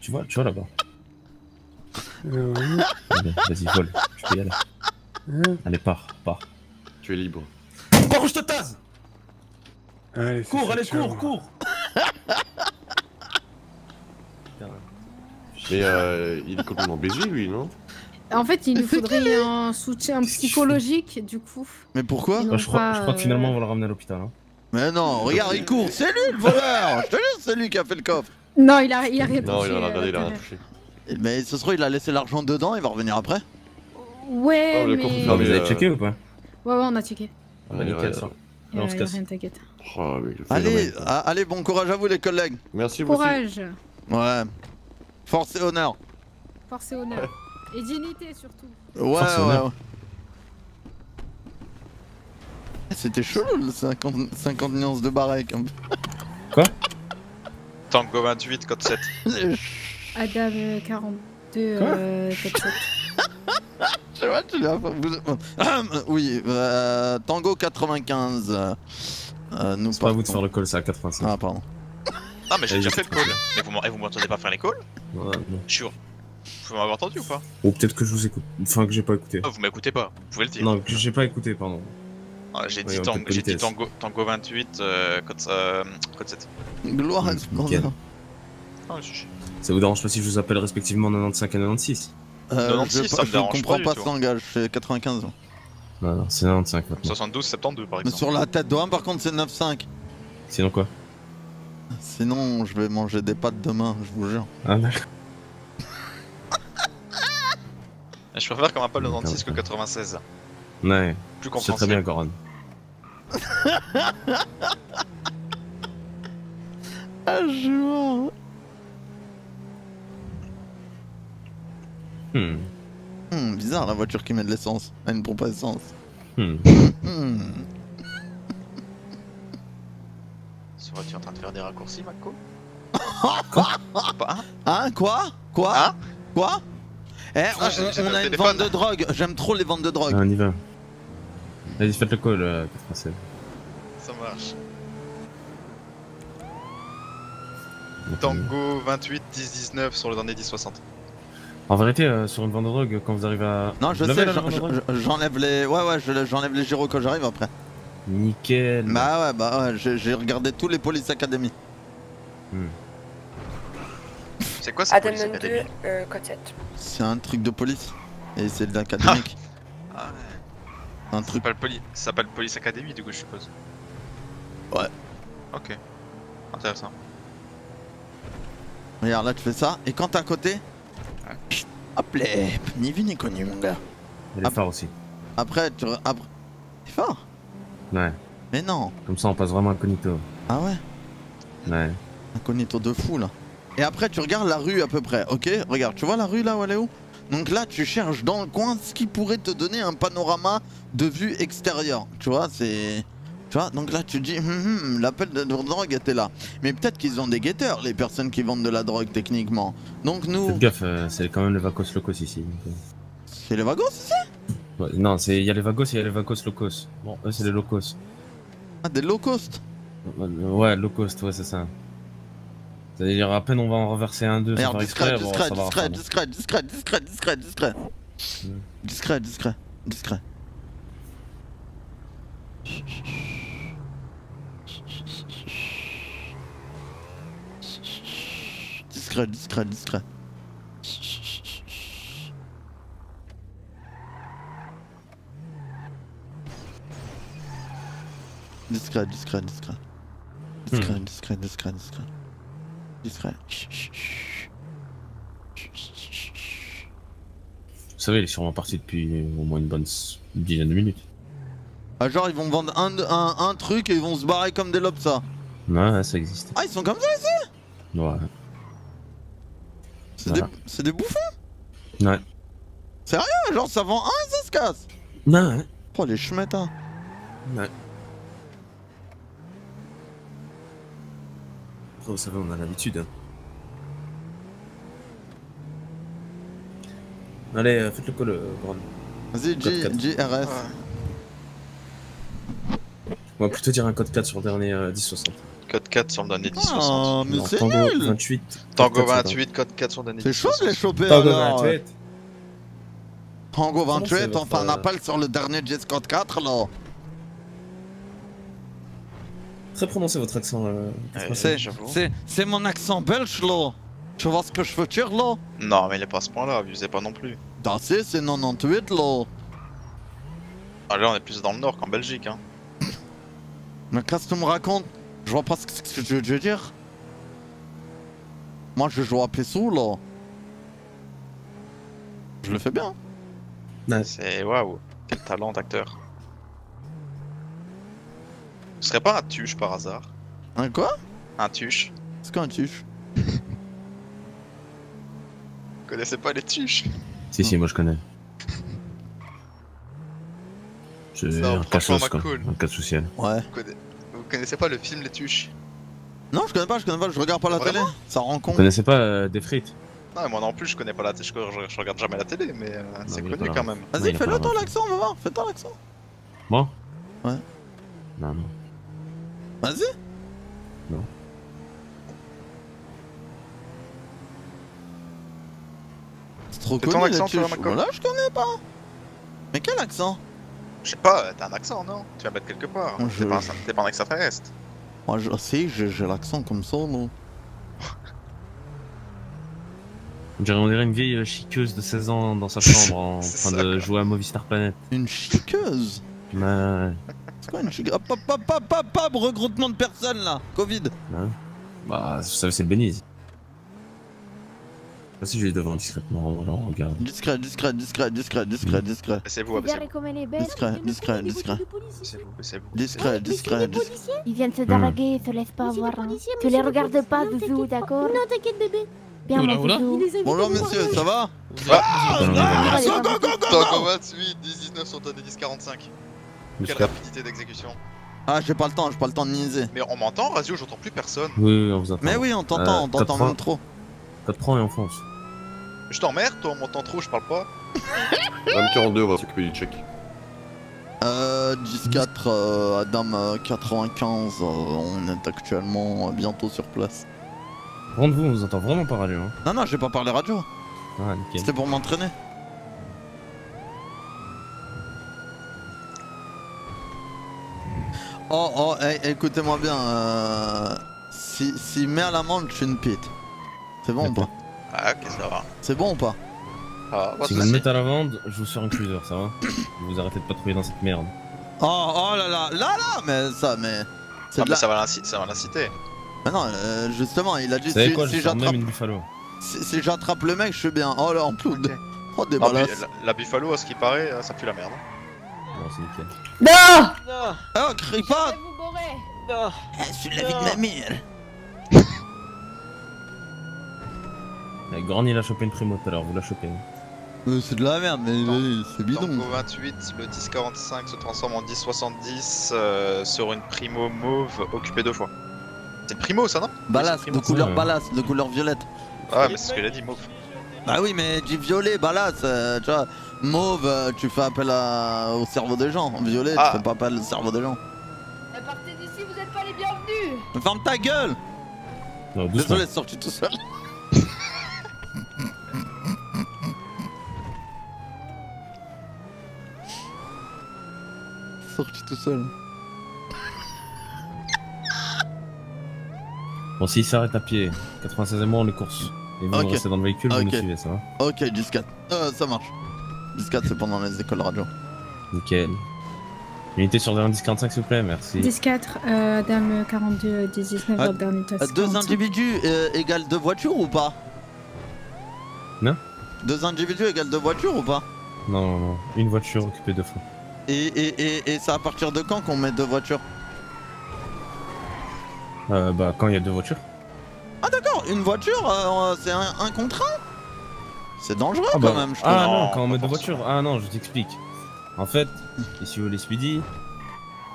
Tu vois là-bas. Oui. Allez, vas-y, vole, tu peux y aller. Allez, pars. Tu es libre. Pars ou je te tase. Allez, Cours, ça, allez, ciao. cours. Mais il est complètement baisé, lui, non? En fait, il nous faudrait un soutien psychologique, du coup. Mais pourquoi? Et non Bah, je crois pas, que finalement on va le ramener à l'hôpital. Hein. Mais non, regarde, il court, c'est lui le voleur. Je te jure, c'est lui qui a fait le coffre. Non, il a rien touché. Non, il a regardé, il a rien touché. Mais ce soir, il a laissé l'argent dedans, il va revenir après. Ouais, Oh, le mais... coffre, Non, vous mais, avez checké ou pas? Ouais, on a checké. Ah, bah, nickel, ça. Il y a on se casse. rien, t'inquiète. Oh, mais le Allez, phénomène, quoi. allez, bon courage à vous les collègues. Merci vous aussi. Courage, Ouais. Force et honneur. force et honneur. Et dignité, surtout. Ouais, Force et ouais, honneur. ouais. C'était chelou le 50 nuances de Barek. Tango 28, code 7. Adam 42, Quoi 47. Je vois, tu l'as. Oui, Tango 95. Nous C'est pas à vous de faire le call, c'est à 85. Ah, pardon. Ah, mais j'ai Allez, déjà je- fait le call. Mais vous m'entendez pas faire les calls? Ouais, non. Je suis. Vous m'avez entendu ou pas? Ou peut-être que je vous écoute. Enfin, que j'ai pas écouté. Ah, vous m'écoutez pas, vous pouvez le dire. Non, que j'ai pas écouté, pardon. Ah, j'ai Oui, dit, en Tango, toute j'ai dit politesse. Tango 28, code 7. Gloire à Nickel. Ah, je- Ça vous dérange pas si je vous appelle respectivement 95 et 96? 96, ça me je dérange comprends pas du pas tout. ce langage, je fais 95. Non, c'est 95 maintenant. 72, 72 par Mais exemple. sur la tête de 1, par contre, c'est 9,5. Sinon quoi? Sinon, je vais manger des pâtes demain, je vous jure. Ah, d'accord. Je préfère qu'on m'appelle 96 que 96. Ouais, Plus c'est très bien, compréhensible. Goran. Ah, je vois. Bizarre la voiture qui met de l'essence. Elle ne prend pas d'essence. Hmm. Serais-tu en train de faire des raccourcis, Mako? Hein, quoi? Quoi? Hein? Quoi? Eh, Ah, j'ai on le a une téléphone. vente de drogue. J'aime trop les ventes de drogue. Ah, on y va. Vas-y, faites le call, 87. Ça marche. Tango 28, 10, 19 sur le dernier 10, 60. En vérité, sur une vente de drogue, quand vous arrivez à... Non, je Vous l'avez, sais, la vente de drogue j'enlève les. Ouais, j'enlève les gyros quand j'arrive après. Nickel. Bah ouais, j'ai regardé tous les Police Academy. C'est quoi ça? Adam Police 22, Academy code 7. C'est un truc de police. Et c'est de l'académique. Ah ouais. Un Ça truc. s'appelle Police Academy du coup, je suppose. Ouais. Ok. Intéressant. Regarde, là tu fais ça. Et quand t'es à côté. Ouais. Hop là, ni vu ni connu, mon gars. Il est fort aussi. Après, tu. Après. T'es fort? Ouais, Mais non. comme ça on passe vraiment incognito. Ah ouais? Ouais. Incognito de fou là. Et après, tu regardes la rue à peu près, ok? Regarde, tu vois la rue là où elle est où? Donc là, tu cherches dans le coin ce qui pourrait te donner un panorama de vue extérieure. Tu vois, c'est. Tu vois, donc là, tu te dis, l'appel de drogue était là. Mais peut-être qu'ils ont des guetteurs, les personnes qui vendent de la drogue techniquement. Donc nous. Faites gaffe, c'est quand même les vacos locos ici. C'est les wagons, c'est ça? Ouais, non, il y a les vagos et il y a les vagos locos. Bon, eux c'est les locos. Ah, des low cost? Ouais, low cost, ouais, c'est ça. C'est-à-dire, à peine on va en reverser un, deux, sans Regarde, faire exprès, bon, ça va reprendre. discret. Discret. Discret. Discret. Vous savez, il est sûrement parti depuis au moins une bonne dizaine de minutes. Ah, genre ils vont vendre un truc et ils vont se barrer comme des lobes ça. Ouais, ça existe. Ah, ils sont comme ça ici? Ouais. C'est Voilà. des bouffons? Ouais. Sérieux? Genre ça vend un et ça se casse? Ouais. Oh les chmettes hein. Ouais. Après, vous savez, on a l'habitude. Hein. Allez, faites le call, Goran. Vas-y, Code 4. JRS. On va plutôt dire un code 4 sur le dernier 1060. code 4 sur le dernier 10 Ah, 60. mais Non, c'est Tango nul. 28. Tango 4, 28, code 4 sur le dernier C'est 10 chaud de 60. les choper Tango alors. 28. Tango Comment 28, c'est enfin on votre, appelle sur le dernier Jet Code 4 là. Très prononcé votre accent. C'est- j'avoue. C'est mon accent belge là. Tu vois ce que je veux dire là? Non, mais il est pas à ce point-là, abusez pas non plus. Bah c'est 98 là. Ah, là, on est plus dans le nord qu'en Belgique, hein. Mais qu'est-ce que tu me racontes? Je vois pas ce que je veux dire. Moi je joue à Pessou là. Je le fais bien. C'est waouh, quel talent d'acteur. Ce serait pas un tuche par hasard? Un quoi? Un tuche? C'est quoi un tuche? Vous connaissez pas les tuches? Si, moi je connais. C'est Ça, un franchement, cassos quoi. McCall. Un cas social. Ouais. Vous connaissez pas le film Les Tuches? Non je connais pas, je regarde pas la télé. Vraiment? Ça rend con. Vous connaissez pas des frites? Non, moi non plus, je connais pas la télé, je regarde jamais la télé, mais c'est mais connu pas quand grave. même. Non, Vas-y il a pas fais-le la toi ref. l'accent, on va voir. Fais-toi l'accent. Moi? Ouais. Non. Vas-y. Non. C'est trop C'est ton connu accent, les toi, tuches. Macron? Voilà, je connais pas. Mais quel accent? Je sais pas, t'as un accent, non? Tu vas mettre quelque part. Moi, T'es pas un extraterrestre. Moi je sais, j'ai l'accent comme ça, non? On dirait une vieille chiqueuse de 16 ans dans sa chambre en C'est train ça, de quoi. jouer à Movistar Planet. Une chiqueuse? Ouais. C'est quoi une chiqueuse? Hop, hop, hop, hop, hop, regroupement de personnes là. Covid. Bah, vous savez, c'est le Benize. Je sais pas si je vais devant discrètement, alors regarde. Discret. Baissez-vous, Regarde comme elle est belle. Discret. Baissez-vous. Ils viennent se draguer, ils se laissent pas avoir. Hein. Tu les regardes pas, Zouzou, d'accord? Non, t'inquiète, bébé. Bien, mon Zouzou. Bonjour monsieur, ça va? Tango 28, 10-19 sur ton 10-45. Quelle rapidité d'exécution. Ah, j'ai pas le temps de niaiser. Mais on m'entend, Radio, j'entends plus personne. Oui, on vous entend. Mais oui, on t'entend quatre même trop. Code 3 et on fonce. Je t'emmerde, toi, on m'entend trop, je parle pas. Dame 42, on va s'occuper du check. 10-4, Adam 95, on est actuellement bientôt sur place. Rendez-vous, on vous entend vraiment pas radio. Hein. Non, j'ai pas parlé radio, Ah, nickel. c'était pour m'entraîner. Oh, hey, écoutez-moi bien, si met à l'amende, je suis une pite. C'est bon ou pas? Ah, ok, ça va. C'est bon ou pas? Ah, pas Si de vous me soucis. mettez à la vente, je vous sors un cruiser, ça va? Vous arrêtez de patrouiller dans cette merde. Oh là, mais ça, mais... C'est Ah, de mais la... ça va l'inciter. Mais non, justement, il a dit Vous savez quoi, si je sors même j'attrape une Buffalo. si j'attrape le mec, je suis bien. Oh là, en plus de... Oh, des Non, mais balasses. la Buffalo, à ce qui paraît, ça pue la merde. Bon, c'est nickel. Non! Oh, crie pas. Vous bourrez! Je suis la vie de ma mère. Gorny il a chopé une primo tout à l'heure, vous la chopez. C'est de la merde, mais c'est bidon. Tango 28, le 1045 se transforme en 1070 sur une primo mauve occupée 2 fois. C'est une primo ça non? Balasse, Oui, de c'est couleur ouais. balasse, de couleur violette. Ah mais c'est ce qu'il a dit mauve. Bah oui, mais du violet, balasse, tu vois. Mauve, tu fais appel au cerveau des gens. Violet, Ah. tu fais pas appel au cerveau des gens. Partez d'ici, vous êtes pas les bienvenus! Ferme ta gueule. Non, doucement. Désolé, c'est sorti tout seul. Sorti tout seul. Bon, s'il s'arrête à pied, 96 et moi on les course. Et vous, Ok. vous restez dans le véhicule, vous Ok. nous suivez, ça va? Ok, 10-4. Ça marche. 10-4, c'est pendant les écoles radio. Nickel. Unité sur le 1045 s'il vous plaît, merci. 10-4, dame 42, 19, Ah, votre dernier tasse. Deux individus égale 2 voitures ou pas? Non. 2 individus égale 2 voitures ou pas? Non, une voiture occupée 2 fois. Et c'est à partir de quand qu'on met 2 voitures? Bah, quand il y a 2 voitures. Ah d'accord, une voiture, c'est un contre un? C'est dangereux Ah, bah, quand même, je trouve. ah Non, non, quand on pas met 2 forcément. voitures. Ah non, je t'explique. En fait, ici au les Speedy,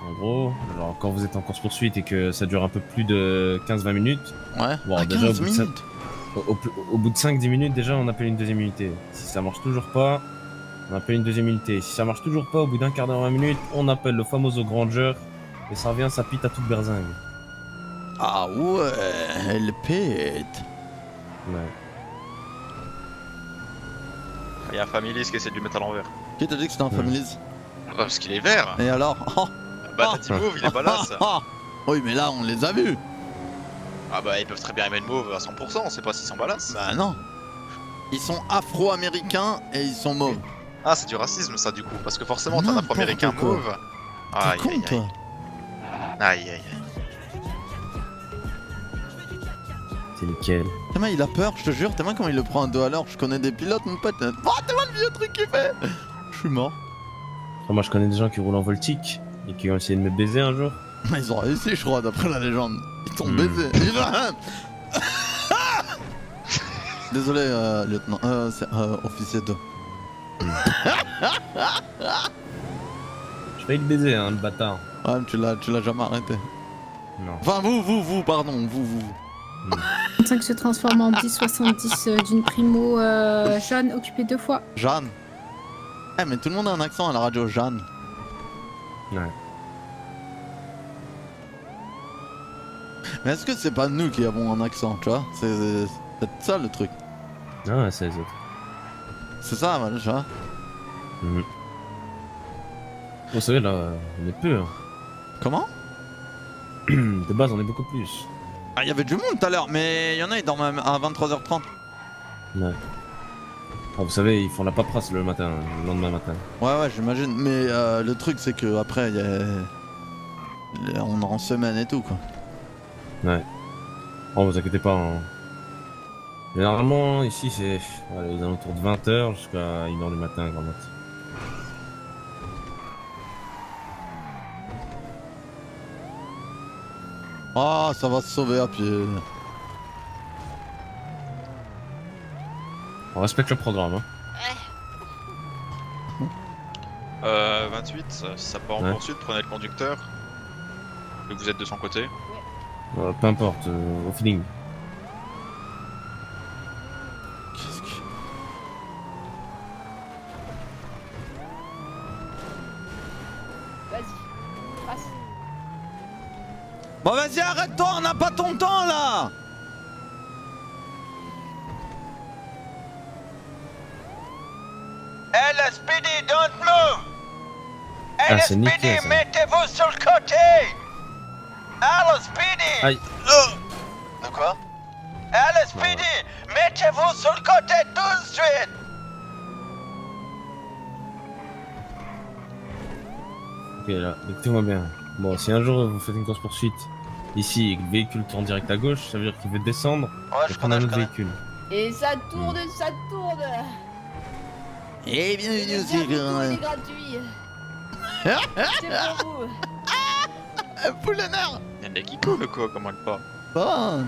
en gros, alors quand vous êtes en course poursuite et que ça dure un peu plus de 15-20 minutes, Ouais, Bon, à déjà, 15 au bout de ça- minutes. au bout de 5-10 minutes déjà on appelle une deuxième unité. Si ça marche toujours pas, on appelle une deuxième unité. Si ça marche toujours pas, au bout d'un quart d'heure 20 minutes, on appelle le famoso Granger et ça revient, ça pite à toute berzingue. Ah ouais, elle pète. Ouais. Il y a un Familis qui essaie de lui mettre à l'envers. Qui t'a dit que c'était un Familis? Parce qu'il est vert. Et alors? Oh. Bah t'as dit mauve, il est balasse. Oui, mais là, on les a vus. Ah bah ils peuvent très bien aimer le mauve à 100%, on sait pas s'ils sont balasses. Bah non. Ils sont afro-américains et ils sont mauves. Ah c'est du racisme ça du coup, parce que forcément t'as un N'importe afro-américain quoi. mauve. T'es Aïe con, aïe toi. aïe. Aïe aïe aïe. C'est nickel. T'es mal, il a peur, je te jure. T'es mal comment il le prend à 2 à l'heure. Je connais des pilotes, mon pote. Oh, t'es mal le vieux truc qu'il fait. Je suis mort. Après, moi, je connais des gens qui roulent en Voltic et qui ont essayé de me baiser un jour. Mais ils ont réussi, je crois, d'après la légende. Ils t'ont Hmm. baisé. Désolé, lieutenant. C'est officier 2. Je failli le baiser, hein, le bâtard. Ouais, mais tu l'as jamais arrêté. Non. Enfin, vous, pardon, vous. 5 se transforme en 10-70 d'une primo Jeanne occupée 2 fois. Jeanne. Eh, mais tout le monde a un accent à la radio, Jeanne. Ouais. Mais est-ce que c'est pas nous qui avons un accent, tu vois? C'est ça le truc. Ah, ouais, c'est les autres. C'est ça, voilà, tu vois. Mhm. Vous savez, là, on est peu. Hein. Comment? De base, on est beaucoup plus. Ah, il y avait du monde tout à l'heure, mais il y en a, ils dorment à 23h30. Ouais. Ah, vous savez, ils font la paperasse le matin, le lendemain matin. Ouais, j'imagine. Mais le truc, c'est que après, on est en semaine et tout, quoi. Ouais. Oh, vous inquiétez pas. Hein. Généralement, ici, c'est les alentours de 20h jusqu'à 1h du matin, grand max. Ah, ça va se sauver à pied. On respecte le programme, hein. 28, si ça part en Ouais. poursuite, prenez le conducteur. Et vous êtes de son côté. Peu importe, au feeling. Qu'est-ce que... Vas-y, passe. Bon, vas-y, arrête-toi, on n'a pas ton temps, là. LSPD, don't move! Ah, c'est nickel, LSPD, ça. mettez-vous sur le côté! LSPD! Aïe. De quoi? LSPD, mettez-vous sur le côté tout de suite! Ok, là, écoutez-moi bien. Bon, si un jour vous faites une course poursuite ici et que le véhicule tourne direct à gauche, ça veut dire qu'il veut descendre Ouais, et prendre un autre véhicule. Et ça tourne, ça tourne. Et bienvenue Le aussi, verre est gratuit. C'est pour vous. Poulenard. Y'a des qui coulent quoi, comment elle part. Bon.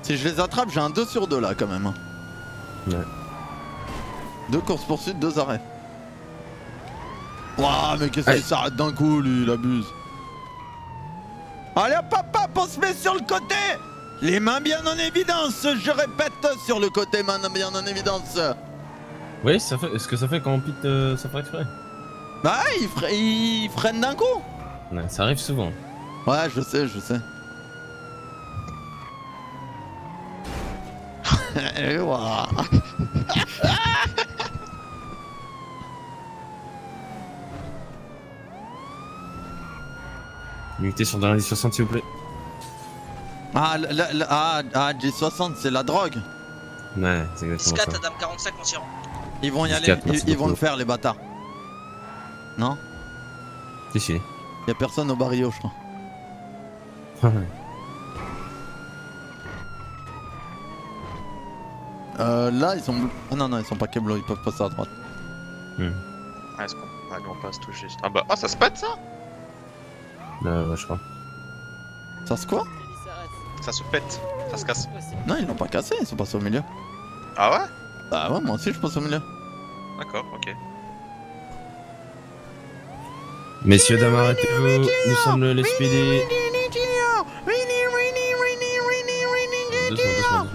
Si je les attrape, j'ai un 2 sur 2 là quand même. Ouais. 2 courses poursuites, 2 arrêts. Ouah, mais qu'est-ce qu'il s'arrête d'un coup, lui, il abuse. Allez, papa, on se met sur le côté. Les mains bien en évidence, je répète, sur le côté, mains bien en évidence. Oui, ça fait. Est-ce que ça fait quand on pite, ça fait exprès? Bah, il freine d'un coup. Ouais, ça arrive souvent. Ouais, je sais, je sais. Et voilà. Unité sur dans la 60 s'il vous plaît. Ah, G60, c'est la drogue. Ouais, c'est exactement Scat, ça. Dame 45, on s'y rend. Ils vont y aller, Scat, merci ils vont beaucoup. le faire, les bâtards. Non? Si, si. Y'a personne au barrio, je crois. Là, ils sont... Ah non, non, ils sont pas keblo, ils peuvent passer à droite. Ah, est-ce qu'on. Ah, nous on passe tout juste. Ah bah, ah, ça se pète ça? Ouais, je crois. Ça se quoi? Ça se pète, ça se casse. Non, ils l'ont pas cassé, ils sont passés au milieu. Ah ouais? Bah ouais, moi aussi je passe au milieu. D'accord, ok. Messieurs, dames, arrêtez-vous. Nous sommes le LSPD. Oui,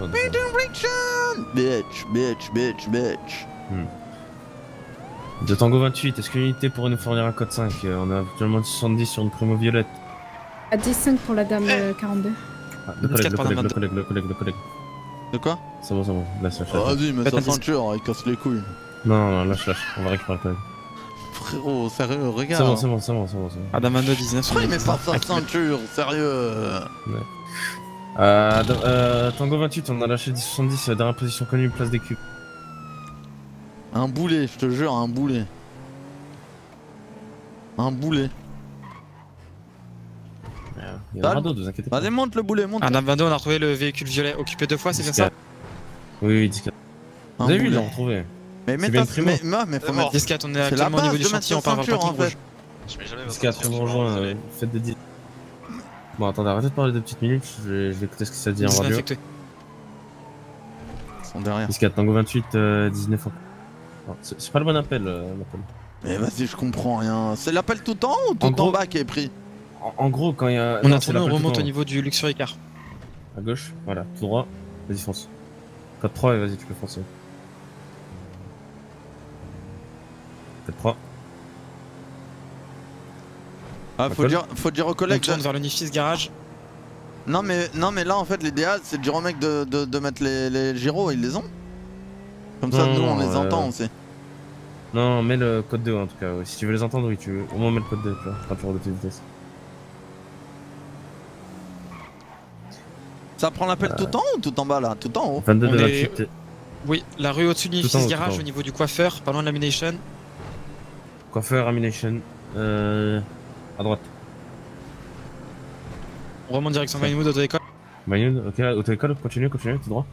doucement. Bitch. De Tango 28, est-ce que l'unité pourrait nous fournir un code 5? On a actuellement 70 sur une primo violette. À 10-5 pour la dame 42. Ah, le collègue. De quoi? C'est bon, lâche. Vas-y, mets sa ceinture, il casse les couilles. Non, lâche, on va récupérer le collègue. Frérot, sérieux, regarde. C'est bon. Adam 22, 19 sur pourquoi il met pas sa ceinture, sérieux? Tango 28, on a lâché 10-70, dernière position connue, place des cubes. Un boulet, je te jure, un boulet. Il y en aura d'autres, vous inquiétez pas. Vas-y, monte le boulet, monte. Adam 22, on a retrouvé le véhicule violet occupé 2 fois, c'est bien ça? Oui, 10-4. Vous avez vu, il l'a retrouvé. Mais mets bien ta primo. mais faut mettre. 10-4, on est actuellement au niveau du chantier, on part vers le parking rouge. Je mets jamais 10-4, on vous rejoint, faites des 10. Bon, attendez, arrêtez de parler 2 petites minutes, je vais écouter ce que ça dit en radio. Infecté. Ils sont derrière. 10-4, Tango 28, 19 ans. C'est pas le bon appel, l'appel. Mais vas-y, je comprends rien. C'est l'appel tout en haut ou tout en bas qui est pris? En gros, quand il y a. On a tourné, on remonte au niveau du Luxury Car. À gauche, voilà, tout droit, vas-y, fonce. Code 3 et vas-y, tu peux foncer. Code 3. Ah, faut dire aux collègues. On tourne vers le Nifis Garage. Non mais là en fait l'idéal c'est de dire aux mecs de mettre les gyros, ils les ont. Comme ça nous on les entend aussi. Non, mets le code 2 en tout cas, si tu veux les entendre, oui, tu veux au moins mettre le code 2, tu vois, quand tu redoutes tes vitesses. Ça prend l'appel tout en haut ou tout en bas là? Tout en haut. 22 de 28. Oui, la rue au-dessus du Nifis Garage au niveau du coiffeur, pas loin de l'Amination. Coiffeur, Amination, à droite. On remonte direction Vinewood, auto-école. Vinewood, ok, auto-école, continue, tout droit.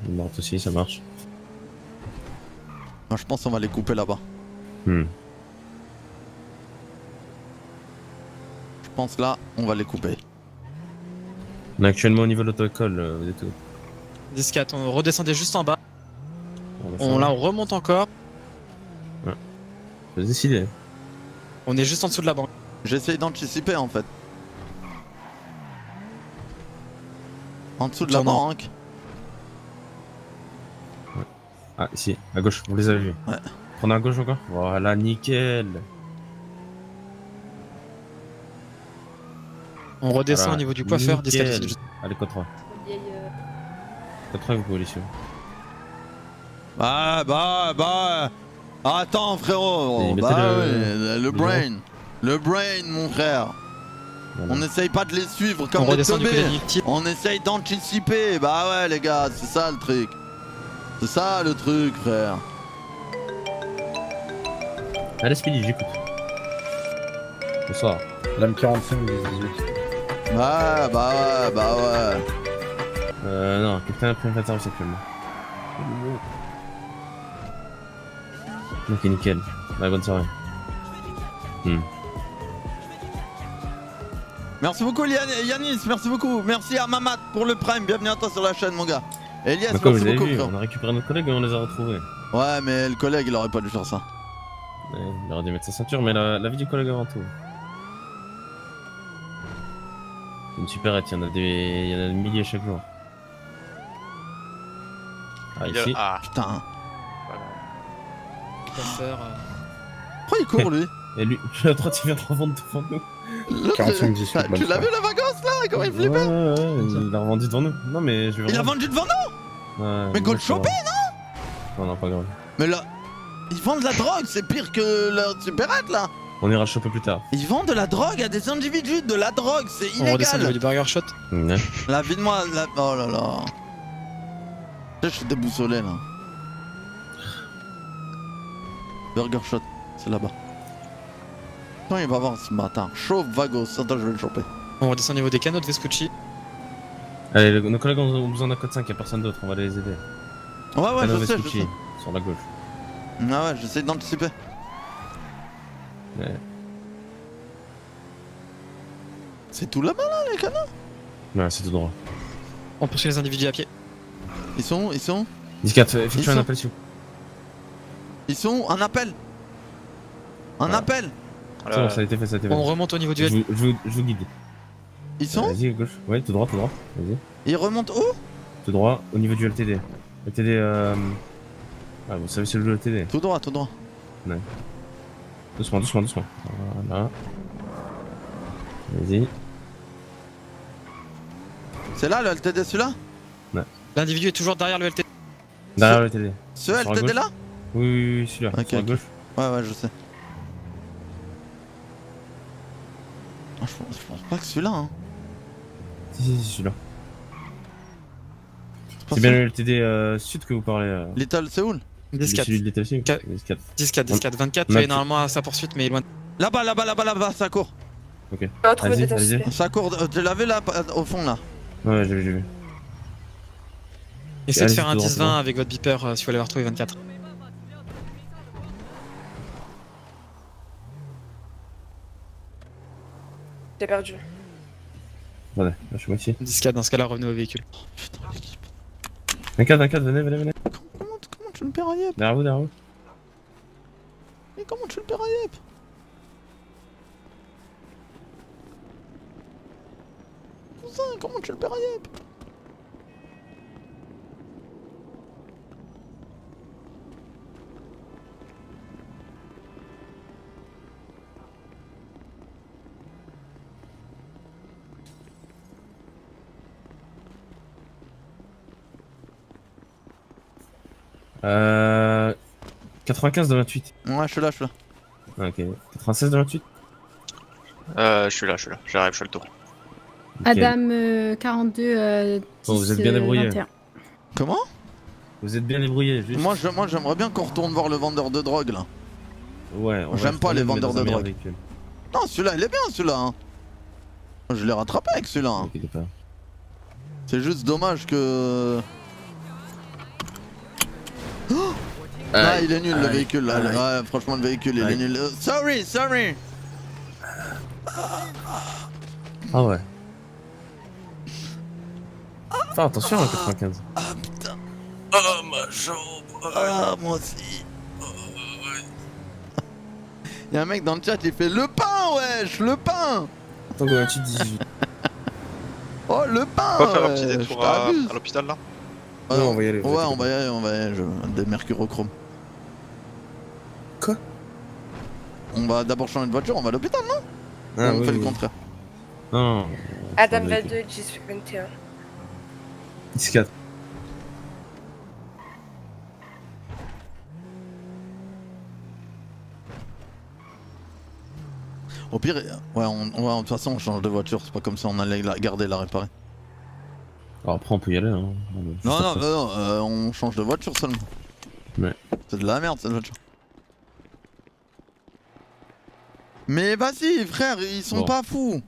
Il monte aussi, ça marche. Moi je pense qu'on va les couper là-bas. Je pense là, on va les couper. On est actuellement au niveau de l'auto-école, vous êtes où? 10-4, on redescendait juste en bas. Là on remonte encore. Ouais. Faut décider. On est juste en dessous de la banque. J'essaye d'anticiper en fait. En dessous de la banque. Ouais. Ah ici, à gauche, vous les avez vus. Ouais. Prenez à gauche encore. Voilà, nickel. On redescend au niveau du coiffeur, 10-4. Allez, code 3. Code 3, vous pouvez les suivre. Attends frérot. Le brain. Le brain mon frère. Voilà. On n'essaye pas de les suivre comme des teubés. On essaye d'anticiper. Bah ouais les gars, c'est ça le truc. C'est ça le truc frère. Allez Speedy, j'écoute. Bonsoir. Lame 45 18. Bah ouais. Non, quelqu'un a pris un service actuellement. Ok, nickel. Allez, bonne soirée. Merci beaucoup Yanis, merci beaucoup. Merci à Mamat pour le prime, bienvenue à toi sur la chaîne mon gars. Elias, comme merci beaucoup. On a récupéré notre collègue et on les a retrouvés. Ouais mais le collègue il aurait pas dû faire ça. Ouais, il aurait dû mettre sa ceinture, mais la vie du collègue avant tout. C'est une supérette, il y en a des milliers chaque jour. Ah ici. Ah putain. Coiffeur. Pourquoi il court lui? Et lui, la droite il vient de revendre devant nous. 45 18. Tu l'as vu la vacances là? Comment il flippait? Ouais, il l'a revendu devant nous. Non mais je vais. Il a vendu devant nous? Ouais. Mais go le choper non? Non, pas grave. Mais là, ils vendent de la drogue, c'est pire que leur supérette là. On ira le choper plus tard. Ils vendent de la drogue à des individus, de la drogue, c'est illégal. On redescend au niveau du Burger Shot. Ouais. La vie de moi, oh là là. Je suis déboussolé là. Burger Shot, c'est là-bas. Attends, il va voir ce matin. Chauve Vagos, attends, je vais le choper. On redescend au niveau des canaux de Vespucci. Allez, nos collègues ont besoin d'un code 5, y'a personne d'autre, on va les aider. Ouais, je sais. Sur la gauche. Ah ouais, j'essaie d'anticiper. Ouais. C'est tout là-bas là, les canaux? Ouais, c'est tout droit. On poursuit les individus à pied. Ils sont 14, effectue un appel s'il vous plaît. Ils sont un appel. Un appel. C'est bon, ça a été fait, On remonte au niveau du je vous guide. Ils sont? Vas-y, à gauche. Ouais, tout droit. Vas-y. Il remonte où? Tout droit, au niveau du LTD. LTD, ah, vous savez, c'est le LTD. Tout droit, tout droit. Ouais. Doucement, doucement, doucement. Voilà. Vas-y. C'est là le LTD, celui-là? Ouais. L'individu est toujours derrière le LTD. Derrière le LTD. Ce Sur la LTD gauche. là? Oui, oui, oui, celui-là. Ok, Sur la ok. gauche. Ouais, je sais. Ah, je pense pas que celui-là, hein. Si, celui-là. pas C'est bien ça. le LTD sud que vous parlez. Little Seoul? 10-4. Celui de Little Sud. 10-4, 10-4. 24, On a- est normalement à sa poursuite, mais il est loin. Là-bas, ça court. Ok. On va trouver Vas-y, des vas-y. dossiers. Ça court, tu l'as vu là, au fond là? Ouais, j'ai vu. Essayez de Allez, faire un tout droit, 10-20 tout droit. avec votre beeper si vous allez avoir retrouvé 24. J'ai perdu. Attendez, là, je suis moi ici. 10-4, dans ce cas-là, revenez au véhicule. Putain, l'équipe. 24, venez. Comment tu le perds à Yep? Derrière vous. Mais comment tu le perds à Yep? Cousin, comment tu le perds à Yep? Euh... 95 de 28. Ouais, je suis là. Ah, ok. 96 de 28. Je suis là, j'arrive, je fais le tour. Nickel. Adam 42 Bon, vous êtes bien débrouillé. 21. Comment? Vous êtes bien débrouillé, juste. Moi j'aimerais bien qu'on retourne voir le vendeur de drogue là. Ouais, on va J'aime pas les retourner, mais vendeurs dans un de meilleur drogue. véhicule. Non, celui-là il est bien celui-là. Hein. Je l'ai rattrapé avec celui-là. Hein. Inquiétez pas. C'est juste dommage que. Oh ah, il est nul le véhicule là. Ouais, franchement, le véhicule il est nul. Sorry! Ah ouais. Enfin, attention à 95. Ah putain. Oh ma jambe. Ah, moi aussi. Y'a un mec dans le chat il fait le pain, wesh, le pain. Attends, comment tu dis? Oh, le pain. On va faire un petit détour à t'abuse. l'hôpital là. Ouais, on va y aller. Ouais, on va y aller. Des mercurochrome. Quoi? On va d'abord changer de voiture, on va à l'hôpital, non? Ah, On oui, fait le oui. contraire. Non. Adam 22, 18, 21. 14. Au pire, ouais, de toute façon on change de voiture, c'est pas comme ça on allait la garder, la réparer. Alors après on peut y aller hein. Non, on change de voiture seulement. Ouais. C'est de la merde cette voiture. Mais vas-y frère, ils sont Bon. pas fous.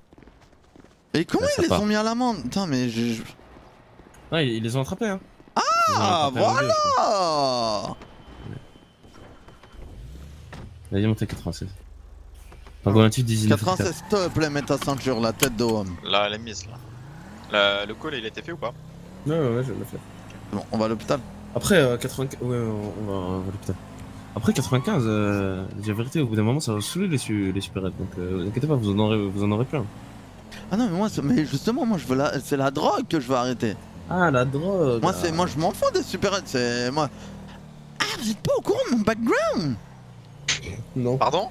Et comment ça ils les part. ont mis à l'amende? Putain mais Ah, ils les ont attrapés hein. Ah voilà. Vas-y, montez 96. Tango 28, 19. 96, s'il te plaît, mets ta ceinture, la tête de homme. Là, elle est mise là. Le call il a été fait ou pas? Ouais, je vais le faire. Bon, on va à l'hôpital. Après 95, ouais, on va à l'hôpital. Après 95, la vérité, au bout d'un moment, ça va saouler les supérettes. Donc, vous inquiétez pas, vous en aurez plein. Ah non, mais justement, moi, c'est la drogue que je veux arrêter. Ah, la drogue. Moi, je m'en fous des supérettes. C'est moi. Ah, vous êtes pas au courant de mon background? Non. Pardon?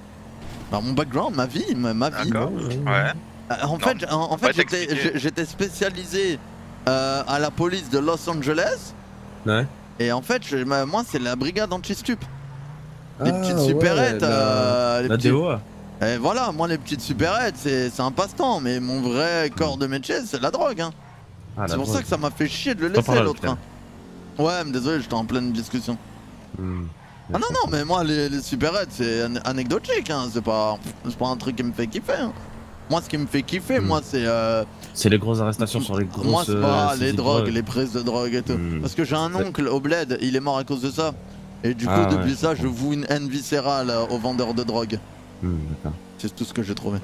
Bah, mon background, ma vie. D'accord, ouais. En fait, j'étais spécialisé à la police de Los Angeles. Ouais. Et en fait, moi, c'est la brigade anti-stup. Les petites ouais, supérettes. la DOA. Et voilà, moi, les petites supérettes, c'est un passe-temps. Mais mon vrai corps de métier, c'est la drogue. Hein. Ah, c'est pour ça que ça m'a fait chier de le laisser, l'autre. Hein. Ouais, mais désolé, j'étais en pleine discussion. Ah non, mais moi, les supérettes, c'est anecdotique. Hein. C'est pas un truc qui me fait kiffer. Hein. Moi, ce qui me fait kiffer, moi, c'est. C'est les grosses arrestations sur les grosses. Moi, c'est pas les drogues, les prises de drogue et tout. Parce que j'ai un oncle au bled, il est mort à cause de ça. Et du coup, depuis ça, je voue une haine viscérale aux vendeurs de drogue. D'accord. C'est tout ce que j'ai trouvé.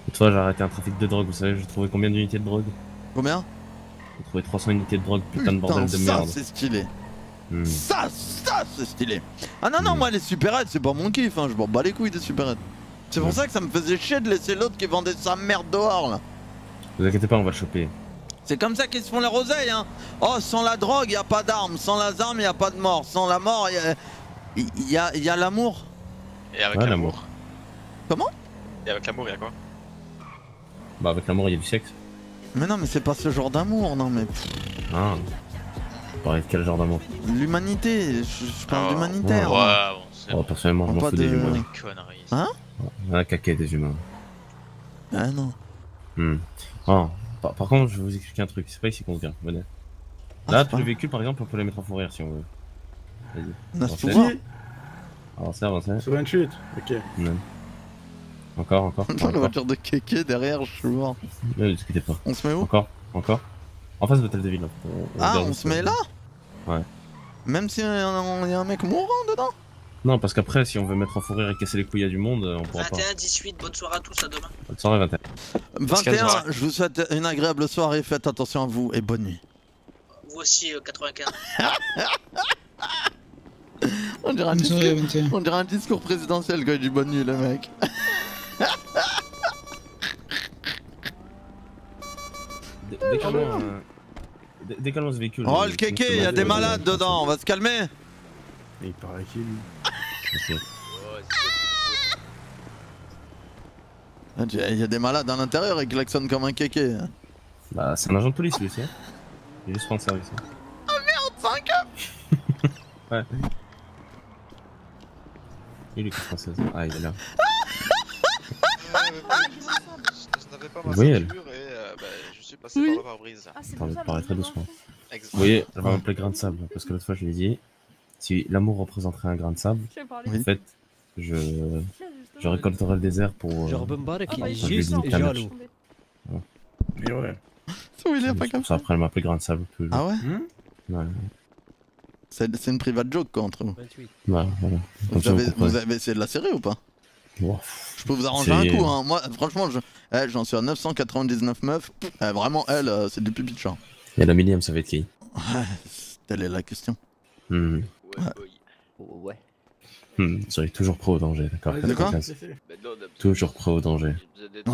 Et toi, j'ai arrêté un trafic de drogue, vous savez, j'ai trouvé combien d'unités de drogue? Combien? J'ai trouvé 300 unités de drogue, putain de bordel de ça, merde. c'est stylé. Ça, c'est stylé. Ah non, moi, les supérettes, c'est pas mon kiff, hein. Je m'en bats les couilles des supérettes. C'est pour ça que ça me faisait chier de laisser l'autre qui vendait sa merde dehors là. Vous inquiétez pas, on va le choper. C'est comme ça qu'ils se font les roseilles, hein. Oh, sans la drogue, y a pas d'armes. Sans les armes, y a pas de mort. Sans la mort, y a l'amour. Et avec Ouais, l'amour. Comment? Et avec l'amour, y'a quoi? Bah avec l'amour il y a du sexe. Mais non, mais c'est pas ce genre d'amour, non mais... Ah. Pareil, de quel genre d'amour? L'humanité, je parle d'humanitaire. Ouais, bon, c'est... Oh, personnellement, je m'en Pas fous des de- humains. Conneries. Hein? On a caqué des humains. Ah non. Oh, par contre, je vais vous expliquer un truc. C'est pas ici qu'on vient, venez. Là, tous les véhicules, par exemple, on peut les mettre en fourrière si on veut. Vas-y. On a ce Avancez. pouvoir. Avancez, avancez. Sur 28, ok. Non. Encore. Dans la encore. voiture de Kéké derrière, je suis mort. Ne discutez pas. On se met où? Encore. En face de l'hôtel de ville. Là. Ah, dort on juste, se met là? Ouais. Même si y a un mec mourant dedans? Non, parce qu'après, si on veut mettre en fourrière et casser les couilles à du monde, on pourra pas. 21-18, bonne soirée à tous, à demain. Bonne soirée, 21. 21, je vous souhaite une agréable soirée, faites attention à vous et bonne nuit. Vous aussi, 95. On dirait un discours présidentiel quand il dit bonne nuit, le mec. Décalons ce véhicule. Oh le kéké, y a des malades dedans, on va se calmer. Et il paraît qu'il lui. Il y a des malades à l'intérieur et klaxonnent comme un kéké. Bah, c'est un agent de police lui aussi. Hein. Il est juste rendre service. Hein. Oh merde, 5 up. Ouais. Il est française. Ah, il est là. Je n'avais pas ma Oui, elle. ceinture et je suis passé par le pare-brise. Attends, je parler très doucement. Exact. Vous voyez, elle va m'appeler grain de sable. Parce que l'autre fois, je lui ai dit, si l'amour représenterait un grain de sable, en fait, je récolterai le désert pour. Genre Bombarek, il est pour lui juste limiter la jaloux. Ouais. Mais ouais. Il est pas comme ça. Après, elle m'appelait grain de sable. Plus Ah ouais? Ouais. C'est une private joke quoi entre nous. Ouais, voilà. Comme ça, Vous avez essayé de la serrer ou pas? Wow. Je peux vous arranger un coup, hein. Moi, franchement, j'en suis à 999 meufs. Vraiment, elle, c'est du pipi de chat. Et la millième, ça va être qui? Ouais, telle est la question. Ouais. Tu serais toujours prêt au danger, d'accord? De quoi? Toujours prêt au danger. Ouais.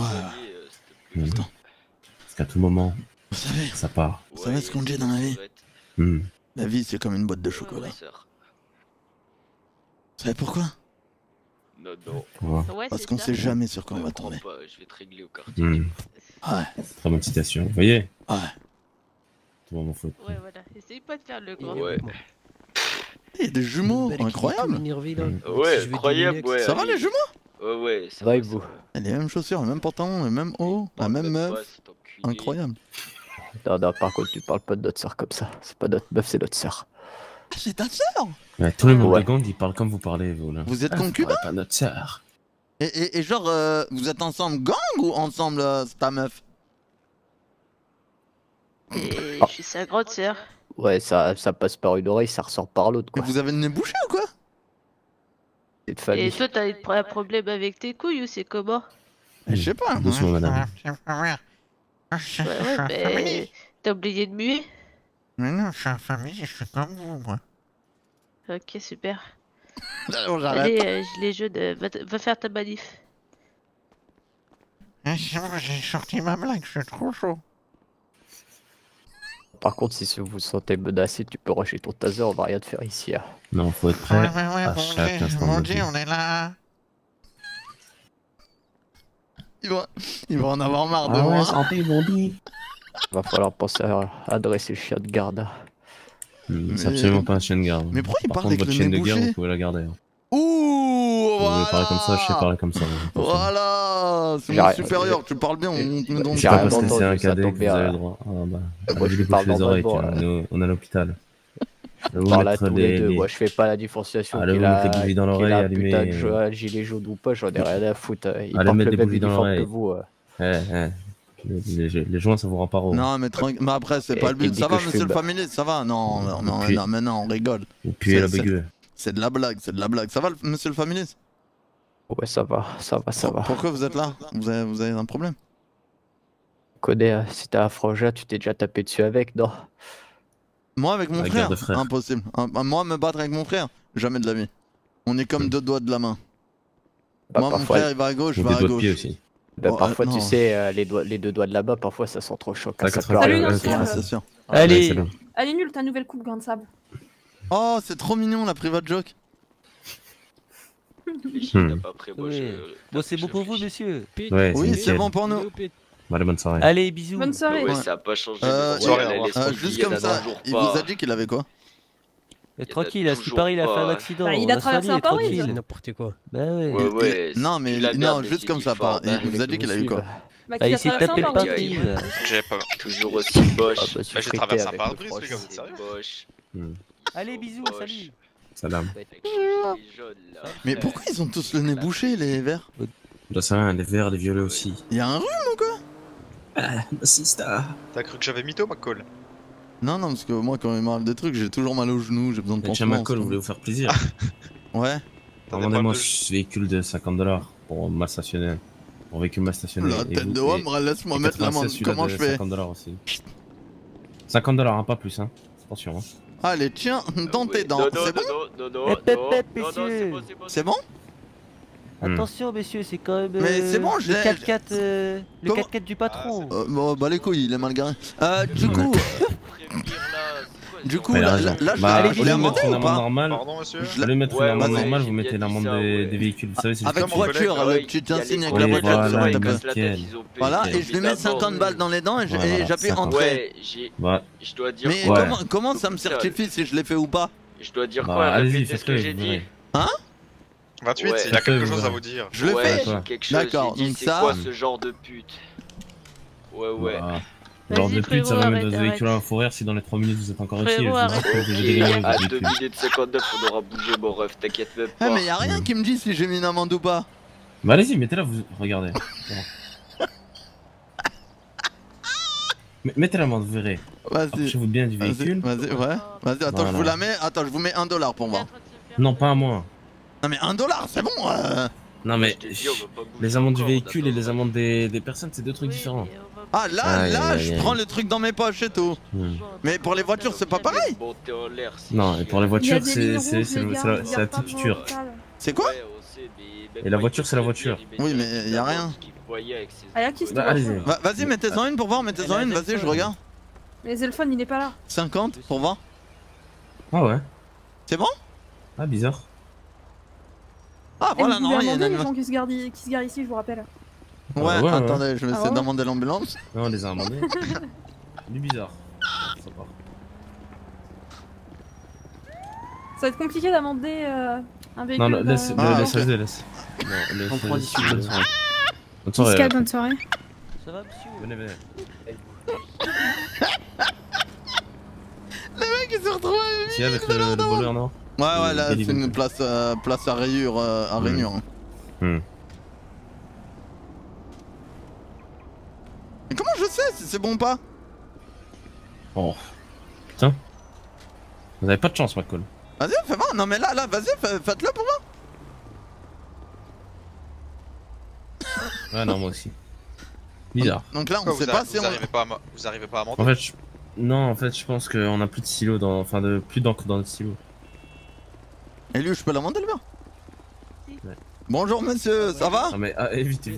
Parce qu'à tout moment, ça part. Vous savez ce qu'on dit dans la vie? La vie, c'est comme une boîte de chocolat. Vous savez pourquoi? Ouais. Parce qu'on sait jamais sur quoi on va tomber. Je vais te régler au quartier. Ouais. Très bonne citation. Vous voyez? Ouais. Tout le monde faut. Ouais, voilà. Essaye pas de faire le grand. Ouais. Il y a des jumeaux, incroyable. Ouais, incroyable, ouais. Ça va les jumeaux? Ouais, ça va et vous? Les mêmes chaussures, le même pantalon, le même haut, la même meuf. Incroyable. Non, par contre, tu parles pas de notre sœur comme ça. C'est pas notre meuf, c'est notre sœur. C'est ta sœur? Ouais, tous les membres de gang, ils parlent comme vous parlez, vous là. Vous êtes concubins? Pas notre sœur. Et genre, vous êtes ensemble gang ou ensemble c'est ta meuf? Et je suis sa grande sœur. Ouais, ça passe par une oreille, ça ressort par l'autre, quoi. Vous avez le nez bouché ou quoi? C'est de famille. Et toi, t'as un problème avec tes couilles ou c'est comment? Je sais pas. Doucement, madame. Ouais, mais t'as oublié de muer? Mais non, je suis en famille, je suis comme vous, moi. Ok, super. Alors, j'arrête. Allez, les jeunes, va faire ta manif. J'ai sorti ma blague, je suis trop chaud. Par contre, si vous sentez menacé, tu peux rusher ton taser, on va rien te faire ici. Hein. Non, faut être prêt à chaque instant de vie. On est là. Il va en avoir marre de moi. Santé, Bondi. Va falloir penser à adresser le chien de garde. C'est absolument pas un chien de garde. Mais pourquoi il Par parle contre, avec votre le chienne nez de guerre, bouché? vous pouvez la garder. Hein. Ouh, Vous voulez parler comme ça, je sais parler comme ça. Voilà, c'est mon supérieur, tu parles bien, on me donne C'est pas parce que c'est un cadet que vous avez le droit. Ah bah, moi je bouche les oreilles, on est à l'hôpital. Moi je fais pas la différenciation. Allez, vous mettez des bougies dans l'oreille, allumez. Putain de gilet jaune ou pas, j'en ai rien à foutre. Allez, mettre des bougies dans l'oreille. Les joints, ça vous rend pas rond. Non, mais après, c'est pas le but. Ça va, monsieur le familier, ça va. Non, mais non, on rigole. Et puis la baguette. C'est de la blague, c'est de la blague. Ça va, monsieur le familier? Ouais, ça va. Pourquoi vous êtes là? Vous avez un problème? Connais, si t'as un frangin, tu t'es déjà tapé dessus avec, non? Moi, avec mon frère, impossible. Moi, me battre avec mon frère, jamais de la vie. On est comme deux doigts de la main. Moi, mon frère, il va à gauche, je vais à gauche. Des Bah, Oh, parfois, non. tu sais, les deux doigts de là-bas, parfois ça sent trop chaud. T'as Ça 80. pleure, Salut, là, Nancy. C'est sûr. Allez. Elle est nulle ta nouvelle coupe, grain de sable. Oh, c'est trop mignon la private joke. Après, moi, Bon, c'est bon pour vous, monsieur. Ouais, Oui, c'est nickel. bon pour nous. Allez, bonne soirée. Allez, bisous. Bonne soirée. Ouais, ça a pas changé. Juste comme ça, il vous a dit qu'il avait quoi? Tranquille, à ce qui paraît, il a fait un accident. Bah, il a traversé un pare-brise. N'importe quoi. Bah ouais. Ouais, Non, mais non, juste comme ça, il vous a dit qu'il a eu quoi? Bah, Bah, qu'il il a s'est traversé tapé un le pare-brise. pare-brise. J'ai pas. Toujours aussi moche. bah, Bah, j'ai traversé un pare-brise, les gars, vous êtes sérieux? Allez, bisous, salut. Salam. Mais pourquoi ils ont tous le nez bouché, les verts? Je sais rien, les verts, les violets aussi. Y'a un rhume ou quoi? Bassista. T'as cru que j'avais mytho, McCall? Non, non, parce que moi, quand il m'arrive des trucs, j'ai toujours mal aux genoux, j'ai besoin de Tiens, pansements. McCall, vous voulez vous faire plaisir? Ouais. Demandez-moi ce véhicule de 50$ pour mal stationner. Pour véhicule mal stationné. La tête de homme, laisse-moi mettre la main. Comment je fais? 50$ aussi. 50$, hein, pas plus, hein. Attention, hein. Allez, tiens, dans tes dents, c'est bon? messieurs. C'est bon? Attention, messieurs, c'est quand même. Mais c'est bon, le 4x4 le 4x4 du patron. Bon, bah les couilles, il est mal garé. Du coup, là, je vais mettre une amende normale. Pardon, monsieur. Je vais mettre une amende normale, vous mettez l'amende des véhicules. Vous savez, c'est avec voiture, le petit insigne avec la voiture sur le tapis. Voilà, et je lui mets 50 balles dans les dents et j'appuie entrée. Ouais, je dois dire. Mais comment ça me certifie si je l'ai fait ou pas? Je dois dire quoi? Allez-y, Répétez ce que j'ai dit. Hein? 28, il a quelque chose à vous dire. Je le fais. D'accord, donc ça. C'est quoi ce genre de pute? Ouais. Genre de pute, ça va mettre votre véhicule à la forêt si dans les 3 minutes vous êtes encore ici. À 2 minutes 59, on aura bougé, mon ref, t'inquiète même pas. Mais y'a rien qui me dit si j'ai mis une amende ou pas. Bah allez-y, mettez-la, vous regardez. Mettez l'amende, vous verrez. Approchez-vous bien du véhicule. Vas-y, ouais. Vas-y, attends, je vous la mets. Attends, je vous mets $1 pour voir. Non, pas à moi. Non, mais $1, c'est bon. Non, mais les amendes du véhicule et les amendes des personnes, c'est deux trucs différents. Ah, là, je prends le truc dans mes poches et tout. Mais pour les voitures, c'est pas pareil. Non, et pour les voitures, c'est la texture. C'est quoi? Et la voiture, c'est la voiture. Oui, mais y'a rien. Allez-y. Vas-y, mettez-en une pour voir, mettez-en une, vas-y, je regarde. Mais Zelphone, il est pas là. 50 pour voir. Ah ouais. C'est bon? Ah, bizarre. Ah, voilà, non, il y a les gens qui se gardent ici, je vous rappelle. Ouais, attendez, je vais essayer d'amender l'ambulance. Non, on les a amendés. C'est du bizarre. Ça va être compliqué d'amender un véhicule. Non, laisse. On prend 10 Bonne soirée. Bonne soirée. Ça va, monsieur? Venez. Le mec, il se retrouve à Si, avec le voleur, non? Ouais, là, c'est une place à rayures à Réunion. Mais comment je sais si c'est bon ou pas? Oh. Putain. Vous avez pas de chance, McCall. Vas-y, fais voir. Non, mais là, vas-y, faites-le pour moi. Ouais, non, moi aussi. Bizarre. Donc là, on sait pas si on. Vous arrivez pas à monter? En fait, non, je pense qu'on a plus de stylo plus d'encre dans le stylo. Et lui, je peux l'amender le mien? Bonjour monsieur, ça va? Non mais vite.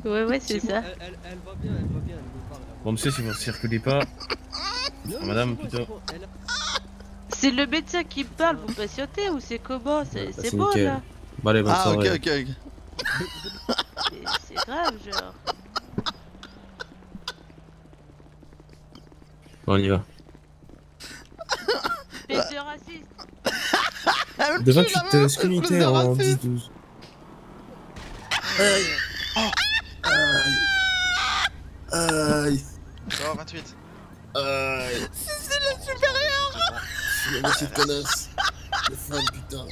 Ouais, c'est ça. Elle va bien. Bon monsieur, si vous ne circulez pas... Madame, plutôt... C'est le médecin qui me parle, vous patientez ou c'est comment? C'est bon nickel. là? Bah allez, bonne soirée. Ok. C'est grave, genre. Bon, on y va. Pété raciste. De 28 communautaires en 10-12. Aïe. Oh, 28. C'est le supérieur. Moi cette connasse. Le fan, putain.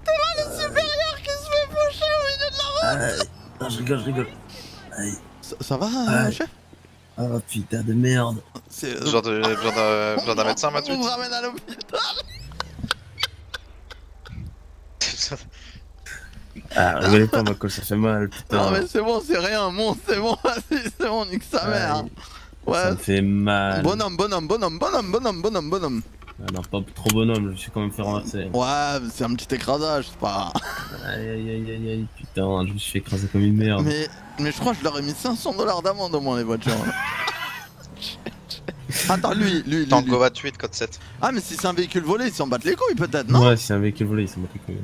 T'es moi le supérieur qui se fait faucher au milieu de la route. Non, je rigole. Aïe. Ça va, chef? Ah putain de merde. C'est besoin d'un médecin, Mathieu. On vous ramène à l'hôpital. Ah, rigolez pas, McCall, ça fait mal, putain. Non, mais c'est bon, c'est rien, bon, c'est bon, vas-y, c'est bon, nique sa mère. Ouais. Ça me fait mal. Bonhomme. Non, pas trop bonhomme, je me suis quand même fait renverser. Ouais, c'est un petit écrasage, c'est pas... Aïe aïe aïe aïe aïe, putain, je me suis fait écraser comme une merde. Mais je crois que je leur ai mis 500 $ d'amende au moins les voitures. Attends, lui. Tango 28, code 7. Ah, mais si c'est un véhicule volé, ils s'en battent les couilles peut-être, non? Ouais, si c'est un véhicule volé, ils s'en battent les couilles.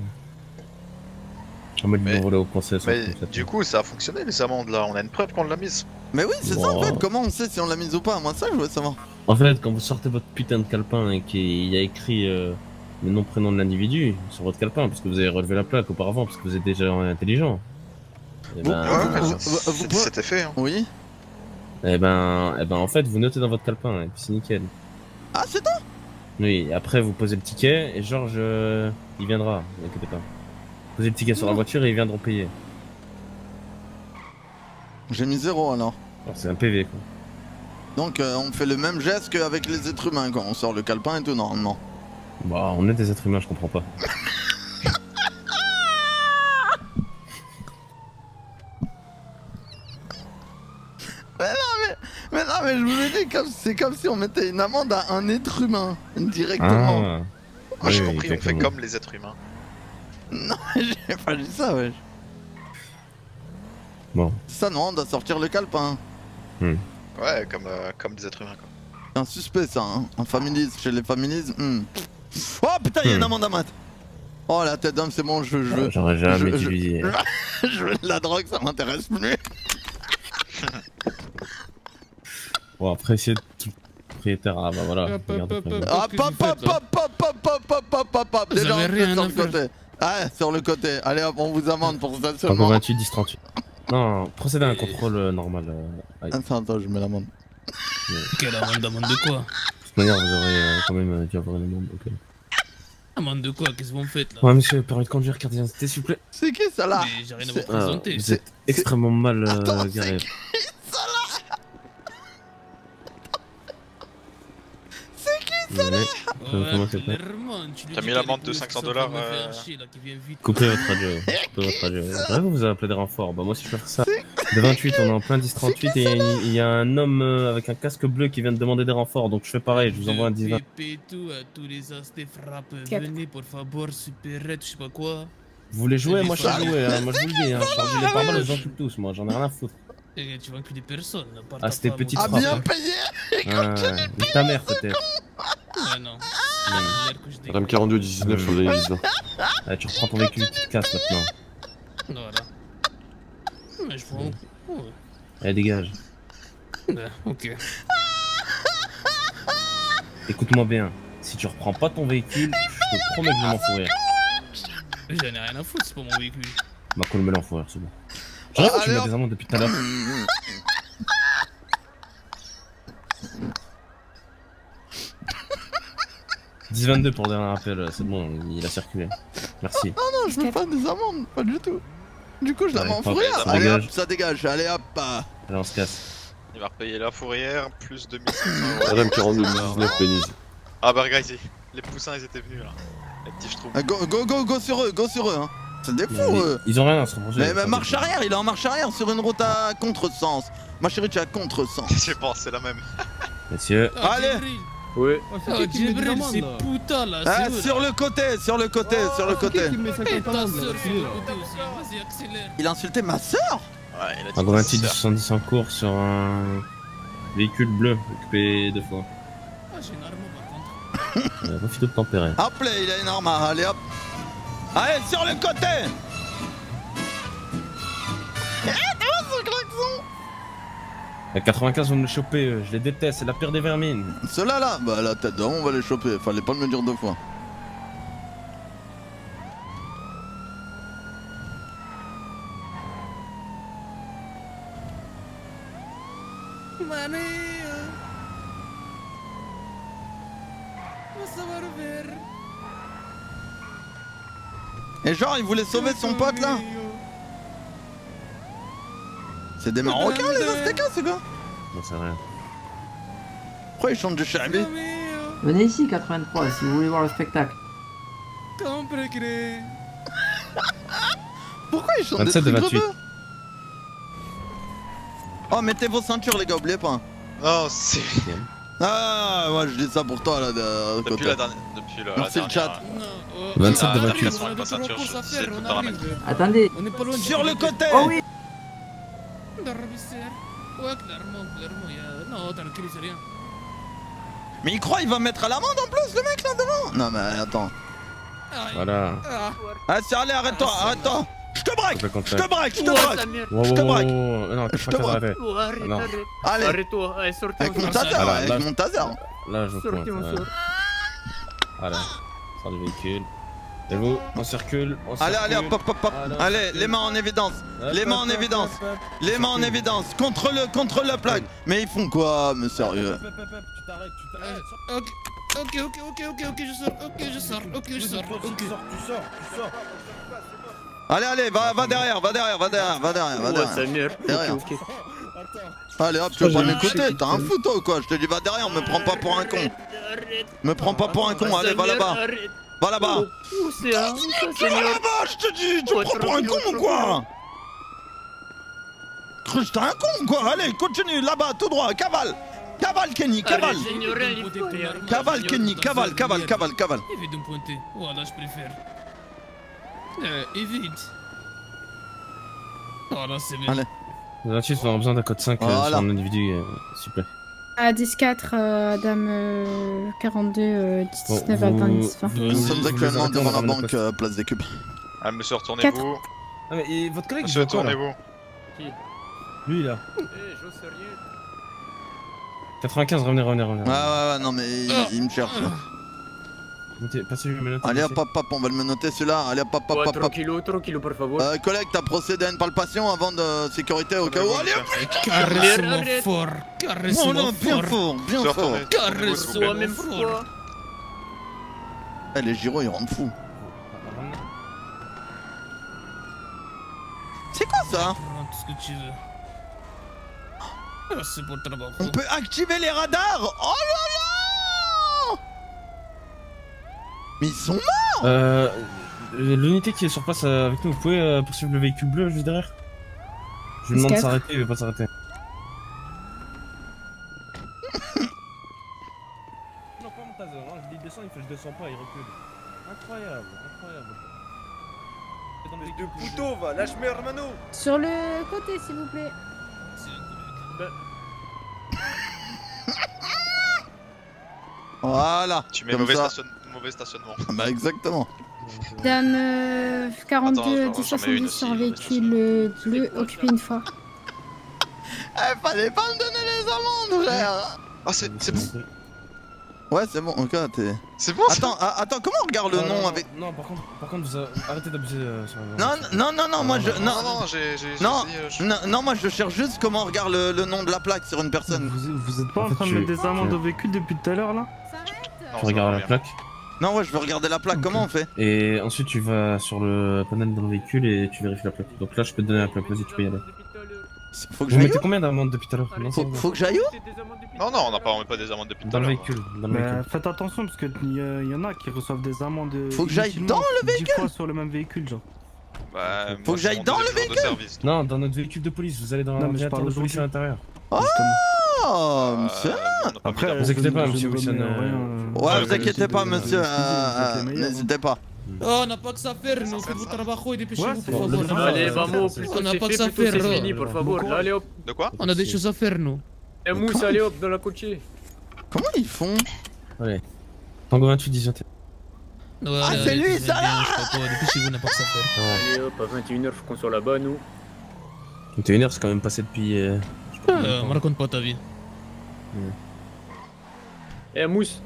En mode ils l'ont volé au procès. Mais du coup, ça a fonctionné les amendes là, on a une preuve qu'on l'a mise. Mais oui, c'est ça en fait, comment on sait si on l'a mise ou pas? Moi, ça, je veux savoir. En fait, quand vous sortez votre putain de calepin et qu'il y a écrit le nom prénom de l'individu sur votre calepin, parce que vous avez relevé la plaque auparavant, parce que vous êtes déjà intelligent. Et C'était fait. Hein. Oui. Et ben, en fait, vous notez dans votre calepin, et puis c'est nickel. Ah, c'est toi? Oui, après vous posez le ticket, et Georges, il viendra, ne vous inquiétez pas. Posez le ticket sur la voiture et ils viendront payer. J'ai mis 0 alors. C'est un PV quoi. Donc on fait le même geste qu'avec les êtres humains quand on sort le calepin et tout normalement. Bah on est des êtres humains, je comprends pas. mais non mais je vous l'ai dit, c'est comme si on mettait une amende à un être humain directement. Moi j'ai compris, on fait comme les êtres humains. Non mais j'ai pas dit ça wesh. Bon. Ça non, on doit sortir le calepin. Ouais, comme des êtres humains quoi. C'est un suspect ça, hein. Un families, chez les families. Oh putain, il y a une amende à mat. Oh la tête d'homme, c'est bon, je veux. J'aurais jamais dû lui dire. Je veux de la drogue, ça m'intéresse plus. Bon après c'est tout propriétaire, ah bah voilà. Hop. Déjà on fait sur le côté. Ah, sur le côté. Allez hop, on vous amende pour stationnement. Tango 28, 10, 38. Non, procédez à un contrôle normal. Attends, je mets l'amende. Quelle amende de quoi? De toute manière, vous aurez quand même dû avoir une amende. Ok. Amende de quoi? Qu'est-ce que vous me faites là? Ouais, monsieur, permis de conduire, carte d'identité, s'il vous plaît. C'est qui ça là? Mais j'ai rien à vous présenter. Vous êtes extrêmement mal garé. T'as mis l'amende de 500 $. Coupez votre radio. J'arrive vous appeler des renforts. Bah moi si je peux faire ça. De 28, on est en plein 10-38 et il y a un homme avec un casque bleu qui vient de demander des renforts. Donc je fais pareil, je vous envoie un 10-20. Venez pour favor, supérette, je sais pas quoi. Vous voulez jouer? Moi je sais jouer, hein. Moi je vous le dis, hein. Je charge les paroles, les enculent tous, moi j'en ai rien à foutre. Tu vas enculer personne. Ah c'était petite frappe. Ah bien payé. Ta mère peut-être. Ah non. Madame 42 19 sur les 10. Ah, tu reprends ton véhicule, tu te casses maintenant. Voilà. Mais je prends. Allez dégage. Ok. Écoute-moi bien, si tu reprends pas ton véhicule, je te promets que je vais m'en fourrir. J'en ai rien à foutre, c'est pas mon véhicule. Ma colle me l'enfourrir, c'est bon. J'arrive où tu mets des amendes depuis tout à l'heure. 10-22 pour le dernier appel, c'est bon, il a circulé. Merci. Non, je veux pas des amendes, pas du tout. Du coup, je la mets en fourrière. Allez hop, ça dégage, allez hop. Allez, on se casse. Il va repayer la fourrière, plus 2500 €. Madame 42 19 pénis. Ah bah regarde ici, les poussins ils étaient venus là. Les petits je trouve. Go sur eux, hein. C'est des fous, Ils ont rien à se reprocher. Mais marche arrière, il est en marche arrière sur une route à contresens. Ma chérie, tu es à contresens. J'ai pensé c'est la même. Messieurs. Allez. Oui. Oh, Djibril, c'est putain là. Ah, sur le côté. Il a insulté ma soeur. Ouais, il a dit. Tango 28 70 en cours sur un véhicule bleu occupé 2 fois. Ah, j'ai une arme par contre. Profite de tempérer. Hop là, il a une arme, allez hop. Allez, sur le côté. À 95 vous me le chopez, je les déteste, c'est la pire des vermines. Ceux-là là, bah la tête d'homme on va les choper, fallait pas me le dire 2 fois. Et genre il voulait sauver son pote là. C'est des Marocains les Aztécas c'est quoi? Non c'est rien. Pourquoi ils chantent du charabé? Venez ici 83 si vous voulez voir le spectacle. Pourquoi ils chantent 27 des de trucs 28. rebeux? Oh mettez vos ceintures les gars, oubliez pas. Non c'est... Ah, moi je dis ça pour toi là. Depuis la dernière. Depuis la Merci le chat. 27 de 28. Attendez. On est pas loin Sur le côté. Oh oui. Ouais, clairement, non, t'as le cul, c'est rien. Mais il croit il va mettre à l'amende en plus le mec là devant. Non mais attends. Voilà. Ah c'est allez arrête-toi, arrête-toi. Je te braque, je te braque, je te braque. Wow, Je te braque. Non, Je te braque. Non. Allez. Arrête-toi, allez, sortez. Avec mon taser, avec mon taser. Là je pointe. Voilà. Sors du véhicule. Et vous, on circule, on circule. Allez, hop, hop, hop. Allez, les mains en évidence. Les mains en évidence. Les mains en évidence. Contre la plaque. Mais ils font quoi, mais sérieux? Tu t'arrêtes. Ok, je sors. Allez, va derrière. Allez hop, tu veux pas m'écouter? T'as un fou toi ou quoi? Je te dis va derrière, me prends pas pour un con. Allez, va là-bas. Va là-bas. Où c'est hein? Va là-bas, je te dis. Tu me prends pour un con ou quoi? T'es un con ou quoi? Allez, continue, là-bas, tout droit, cavale. Cavale Kenny, cavale. Cavale Kenny, cavale. Évite de me pointer. Voilà, je préfère. Évite. Voilà, c'est bien. Allez. 28, on a besoin d'un code 5 sur un individu, s'il vous plaît. À 10-4, dame 42, 19 à 20. Nous sommes actuellement devant la banque Place des Cubes. Ah, monsieur, retournez-vous. Ah, mais votre collègue, monsieur, retournez-vous. Lui, là. 95, revenez. Ouais, non, mais il me cherche là. Passez, je me note. Allez, hop, on va le noter celui-là. Allez, hop. Tranquillo, por favor. Collègue, t'as procédé à une palpation avant de sécurité au cas où. Allez, Caresse-moi fort. Bien fort. Caresse-moi même fort. Eh, les gyros, ils rendent fous. C'est quoi ça? Tout ce que tu veux. C'est pour le travail. On peut activer les radars. Oh là là! Mais ils sont morts! L'unité qui est sur place avec nous, vous pouvez poursuivre le véhicule bleu juste derrière? Je lui demande de s'arrêter, il veut pas s'arrêter. Non, pas mon taser, hein. Je dis descends, il fait je descends pas, il recule. Incroyable. De couteau, va, lâche-moi, hermano! Sur le côté, s'il vous plaît. Voilà. Tu mets mauvais stationnement. Bah exactement. Dame 42, 1070 sur véhicule bleu, occupé une fois. Fallait pas me donner les amendes, frère. Ah, c'est bon. Ouais, c'est bon, ok, t'es... C'est bon. Attends, comment on regarde le nom avec... Non, par contre, vous arrêtez d'abuser sur Non, moi je... Non, moi je cherche juste comment on regarde le nom de la plaque sur une personne. Vous êtes pas en train de mettre des amendes au véhicule depuis tout à l'heure là? Tu regardes la plaque. Non, ouais, je veux regarder la plaque, comment on fait? Et ensuite tu vas sur le panel dans le véhicule et tu vérifies la plaque. Donc là je peux te donner la plaque, vas-y tu peux y aller. Faut que vous mettez combien d'amendes depuis tout à l'heure? Faut que j'aille où? Non, on met pas des amendes depuis tout dans à le l'heure. véhicule. Faites attention parce qu'il y en a qui reçoivent des amendes. Faut que j'aille dans le véhicule? 10 fois sur le même véhicule, genre. Bah, faut que j'aille dans le véhicule? Non, dans notre véhicule de police, vous allez dans l'ordinateur de police à l'intérieur. Oh, monsieur! Après, vous inquiétez pas, monsieur Wilson. Ouais, vous inquiétez pas, monsieur, n'hésitez pas. Oh, on n'a pas que ça à faire, nous, faites votre travail et dépêchez-vous, pour favor. Allez, vamos, plutôt On n'a c'est pas que fait, ça à plutôt faire, c'est fini, por favor. Allez hop. De quoi? On a des choses à faire, nous. Et mousse, allez hop, dans la coachée. Comment ils font? Ouais. Tango 28, 18. Ah, c'est lui, ça là! Dépêchez-vous, on n'a pas que ça à faire. Allez hop, à 21h, faut qu'on soit là-bas, nous. 21h, c'est quand même passé depuis... me raconte pas ta vie. Eh, mousse.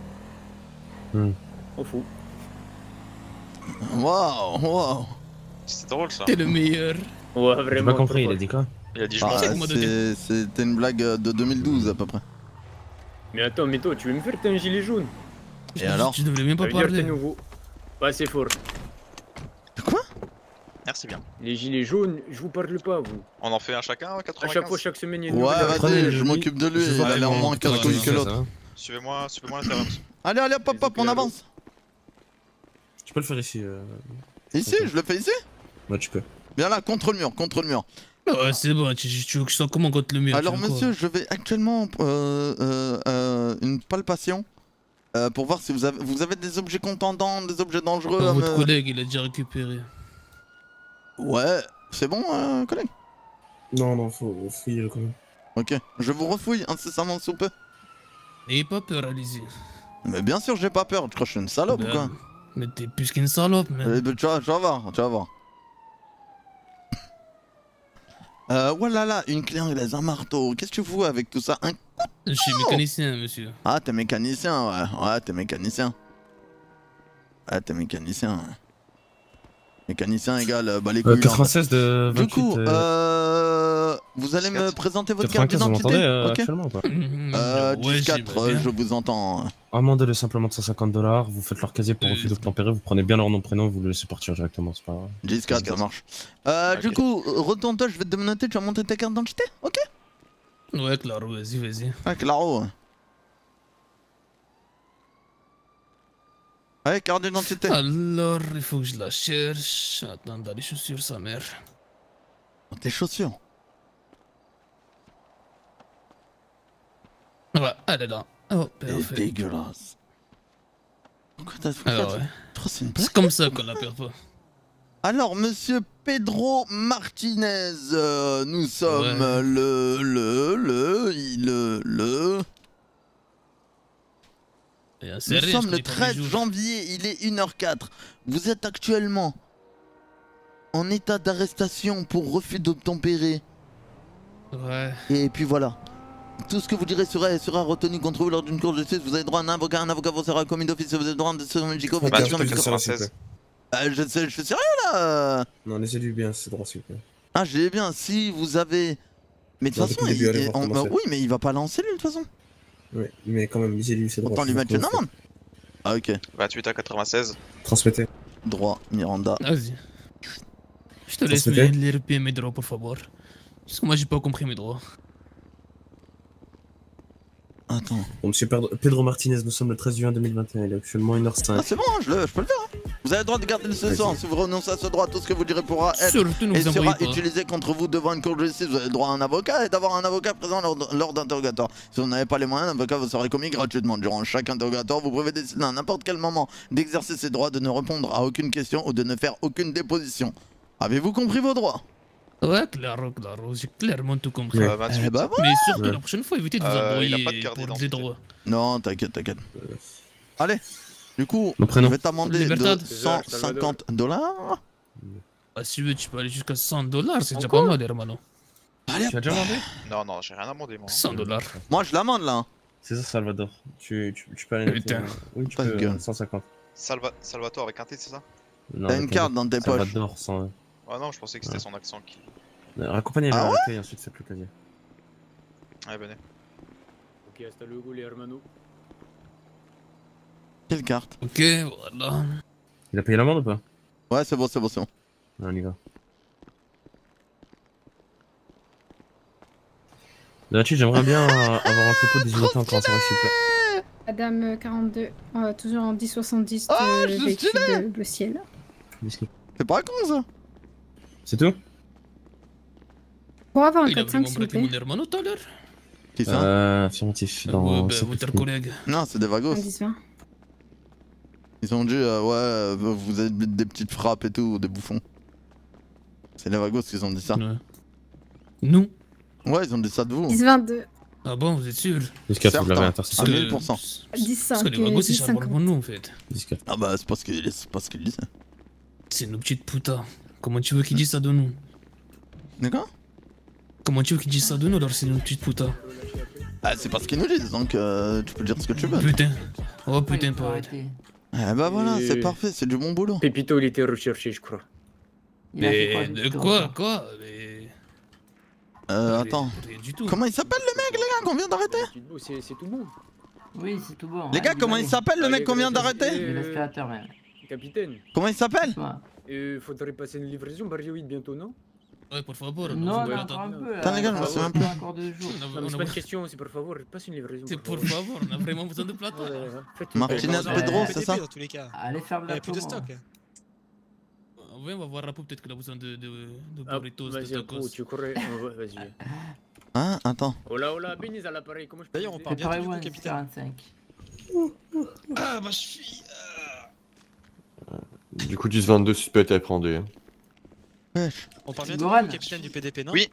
On fout. Waouh. C'était drôle ça. T'es le meilleur. Ouais, vraiment. J'ai pas compris, il a dit quoi? Il a dit je m'en fous. C'était une blague de 2012 à peu près. Mais attends, mais toi, tu veux me faire un gilet jaune? Et alors? Tu devrais même pas Ça veut dire que parler. t'es nouveau. Pas assez fort. Quoi? Merci bien. Les gilets jaunes, je vous parle pas, vous. On en fait un chacun, 95? À chaque fois, chaque semaine, il y a une Ouais, nouvelle. vas-y, je m'occupe de lui, il a l'air moins casse-couille que l'autre. Suivez-moi l'intérieur, monsieur. Allez, hop, on avance. Tu peux le faire ici. Ici? Je le fais ici? Ouais, tu peux. Viens là, contre le mur. Ouais, c'est bon, tu veux que je sois comment contre le mur? Alors monsieur, je vais actuellement une palpation. Pour voir si vous avez des objets contendants, des objets dangereux. Votre collègue, il a déjà récupéré. Ouais, c'est bon, collègue? Non, faut fouiller quand même. Ok, je vous refouille incessamment sous peu. N'ayez pas peur, allez-y. Mais bien sûr, j'ai pas peur, tu crois que je suis une salope ou quoi? Mais t'es plus qu'une salope, mais. Tu vas voir, tu vas voir. Voilà là, une clé anglaise, un marteau. Qu'est-ce que tu fous avec tout ça? Un couteau? Je suis mécanicien, monsieur. Ah, t'es mécanicien, ouais. Ouais, t'es mécanicien. Ouais, t'es mécanicien, ouais. Mécanicien égale bah les couilles. 96 de 28. Du coup, vous allez me présenter votre carte 95, vous d'identité? m'entendez Ok. actuellement ou pas? 10-4, je vous entends. Amendez-le simplement de 150 $, vous faites leur casier pour refus d'obtempérer, vous prenez bien leur nom, prénom, vous le laissez partir directement, c'est pas grave. 10-4, ça marche. Du coup, retourne-toi, je vais te demander, tu vas monter ta carte d'identité? Ok? Ouais, Claro, vas-y. Ouais, Claro. Ouais, carte d'identité. Alors, il faut que je la cherche. Attends, dans les chaussures, sa mère. Tes chaussures? Ouais, elle est là. Oh, parfait. C'est dégueulasse. Pourquoi t'as fait Alors, ça? ouais. C'est comme ça qu'on la perd pas. Alors, monsieur Pedro Martinez, nous sommes Nous sommes le 13 janvier, il est 1h04. Vous êtes actuellement en état d'arrestation pour refus d'obtempérer. Ouais. Et puis voilà. Tout ce que vous direz sera retenu contre vous lors d'une cour de justice. Vous avez droit à un avocat vous sera commis d'office. Vous avez droit à des soins médicaux. Je suis sérieux là. Non, laissez-lui bien, c'est droit s'il vous plaît. Ah, j'ai bien, si vous avez... Mais de toute façon, oui, mais il va pas lancer lui de toute façon. Oui, mais quand même, lisez-lui, c'est droit. Autant lui mettre une amende. Ah, ok. 28 à 96. Transmettez. Droit, Miranda. Vas-y. Je te laisse les répéter mes droits, pour favor. Parce que moi, j'ai pas compris mes droits. Attends. Bon, monsieur Pedro Martinez, nous sommes le 13 juin 2021, il est actuellement 1h05. Ah, c'est bon, je peux le faire. Hein. Vous avez le droit de garder le sang. Si vous renoncez à ce droit, tout ce que vous direz pourra être et sera utilisé contre vous devant une cour de justice. Vous avez le droit à un avocat et d'avoir un avocat présent lors d'interrogatoire. Si vous n'avez pas les moyens, l'avocat vous sera commis gratuitement. Durant chaque interrogatoire, vous pouvez décider à n'importe quel moment d'exercer ses droits, de ne répondre à aucune question ou de ne faire aucune déposition. Avez-vous compris vos droits? Ouais, claro, j'ai clairement tout compris. Bah, voilà. Mais surtout, la prochaine fois, évitez de vous embrouiller pour des droits. Non, t'inquiète. Allez, du coup, je vais t'amender de 150 $. Ah, si tu veux, tu peux aller jusqu'à 100 $, c'est déjà pas mal, hermano. Allez, tu as déjà amendé? Non, j'ai rien amendé, moi. 100 $. Moi, je l'amende là. C'est ça, Salvador. Tu peux aller. Putain. Oui, tu peux. 150. Salvatore avec un T, c'est ça? T'as une carte dans tes poches. Salvador, 100. Ah non, je pensais que c'était son accent qui. Raccompagnez-le à l'accueil, ensuite c'est plus casier. Allez, venez. Ok, hasta luego les hermanos. Quelle carte? Ok, voilà. Il a payé l'amende ou pas? Ouais, c'est bon. On y va. Là-dessus, j'aimerais bien avoir un topo des unités encore en service, s'il vous plaît. Madame 42, toujours en 1070 de véhicule de Bleu Ciel. C'est pas con ça. C'est tout? Pour avoir un Il a 4-5 vraiment s'il vous braqué mon plaît. hermano tout à l'heure? Qui ça? Affirmatif. Ouais, bah, votre collègue. Non, c'est des vagos. 10-20. Ils ont dit, ouais, vous êtes des petites frappes et tout, des bouffons. C'est les vagos qui ont dit ça. Ouais. Nous? Ouais, ils ont dit ça de vous. 10-22. Ah bon, vous êtes sûr? Certain, à 1000%. 10-5. Parce que les vagos, c'est Charles pour nous en fait. Ah bah, c'est pas ce qu'il disait. C'est nos petites putas. Comment tu veux qu'ils disent ça de nous? D'accord? Comment tu veux qu'ils disent ça de nous alors c'est nos petites putas? Ah, c'est pas ce qu'ils nous disent, donc tu peux dire ce que tu veux. Putain. Oh putain, pas. Eh bah voilà, c'est parfait, c'est du bon boulot. Pépito, il était recherché, je crois. Mais de quoi? Attends. Comment il s'appelle le mec, les gars, qu'on vient d'arrêter? C'est tout bon. Oui, c'est tout bon. Les gars, comment il s'appelle le mec qu'on vient d'arrêter? L'aspirateur, ouais. Capitaine. Comment il s'appelle? Faudrait passer une livraison par G8 bientôt, non? Ouais, pour favor. Non, encore un peu. Attends, les gars, je me souviens plus. Encore 2 jours. Non, c'est pas une question, c'est pour favor, passe une livraison. C'est pour favor, on a vraiment besoin de plateau. Martinez Pedro, c'est ça? Allez faire de la plus de stock. Ouais, on va voir Rapo, peut-être qu'il a besoin de burritos, de tacos. Tu corrais, vas-y. Hein? Attends. Hola, Bénis à l'appareil, comment je peux D'ailleurs, on part bientôt du coup, capitaine. 45. Ah, ma cheville. Du coup, 10-22 suspect à appréhender. On parvient de Goran. au capitaine du PDP, non? Oui.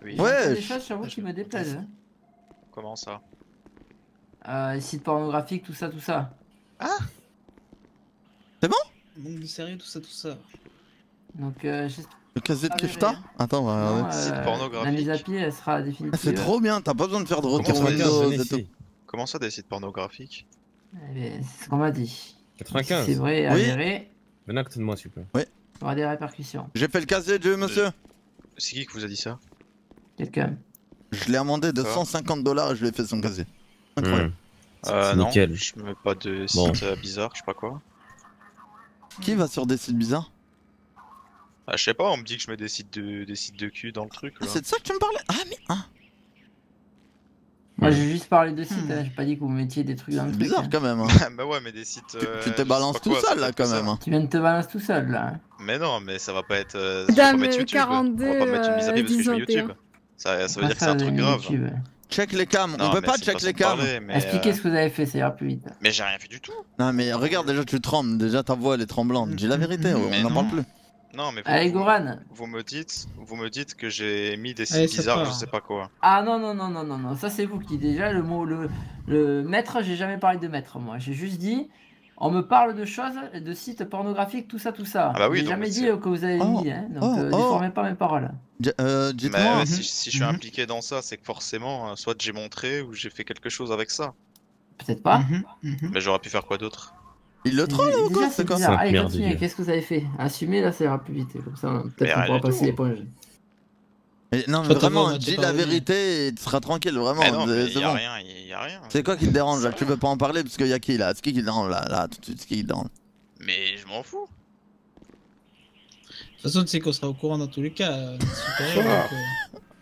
Il y a des choses sur vous qui me déplaisent. Hein. Comment ça? Les sites pornographiques, tout ça, tout ça. Ah. C'est bon? Manque de sérieux, tout ça. Donc, Le casier de Kefta? Attends, on va regarder. Site pornographique. La mise à pied, elle sera définitive. C'est trop bien, t'as pas besoin de faire de retour Comment Windows et tout. Comment ça, des sites pornographiques? C'est ce qu'on m'a dit. 95. Si c'est vrai, Oui. avéré, Venez à côté de moi, s'il vous plaît. Oui. il y aura des répercussions. J'ai fait le casier du monsieur. C'est qui vous a dit ça? Quelqu'un. Je l'ai amendé de D'accord. 150$ et je lui ai fait son casier. Incroyable. Non, nickel. je mets pas de Bon. site bizarre, je sais pas quoi. Qui va sur des sites bizarres? Ah, je sais pas, on me dit que je mets des sites de cul dans le truc là. C'est de ça que tu me parlais? Ah mais... Ah, Moi, j'ai juste parlé de sites, hein. J'ai pas dit que vous mettiez des trucs dans le c'est truc. bizarre hein. quand même. Hein. Bah ouais, mais des sites. Tu te balances tout seul là quand même. Hein. Tu viens de te balancer tout seul là. hein. Mais non, mais ça va pas être. Je vais Dame pas mettre YouTube. 42, On va pas mettre une mise à pied parce que je fais 10-21. YouTube. Ça veut dire que c'est un truc grave. Check les cams, Non, on peut mais pas c'est check façon les de cams. parler, mais, Expliquez ce que vous avez fait, ça ira plus vite. Mais j'ai rien fait du tout. Non mais regarde déjà tu trembles, déjà ta voix elle est tremblante. Dis la vérité, Mais on n'en non. parle plus. Non, mais Allez, Goran. vous me dites que j'ai mis des Allez, sites ça bizarres, part. je sais pas quoi. Ah non, ça c'est vous qui déjà, le mot, le maître, j'ai jamais parlé de maître moi. J'ai juste dit, on me parle de choses, de sites pornographiques, tout ça. Ah bah oui, J'ai donc jamais c'est- dit que vous avez mis, hein, donc déformez pas mes paroles. Dites-moi. Mais si je suis impliqué dans ça, c'est que forcément, soit j'ai montré ou j'ai fait quelque chose avec ça. Peut-être pas. Mais j'aurais pu faire quoi d'autre? Il le troll ou quoi? Déjà, C'est quoi bizarre. ça? Allez, Merde, continuez, Dieu. qu'est-ce que vous avez fait? Assumez, là ça ira plus vite, comme ça Mais peut-être qu'on rien pourra du passer tout. l'éponge. Mais non mais Toi, ta voix, vraiment, on a dis déjà la parlé. vérité et tu seras tranquille vraiment. Mais non, mais c'est y a bon. rien, y a rien. C'est quoi qui te dérange là? Tu veux pas en parler parce qu'il y a qui là? C'est qui te dérange là tout de suite? C'est qui te dérange? Mais je m'en fous. De toute façon, tu sais qu'on sera au courant dans tous les cas. Supérieur, donc,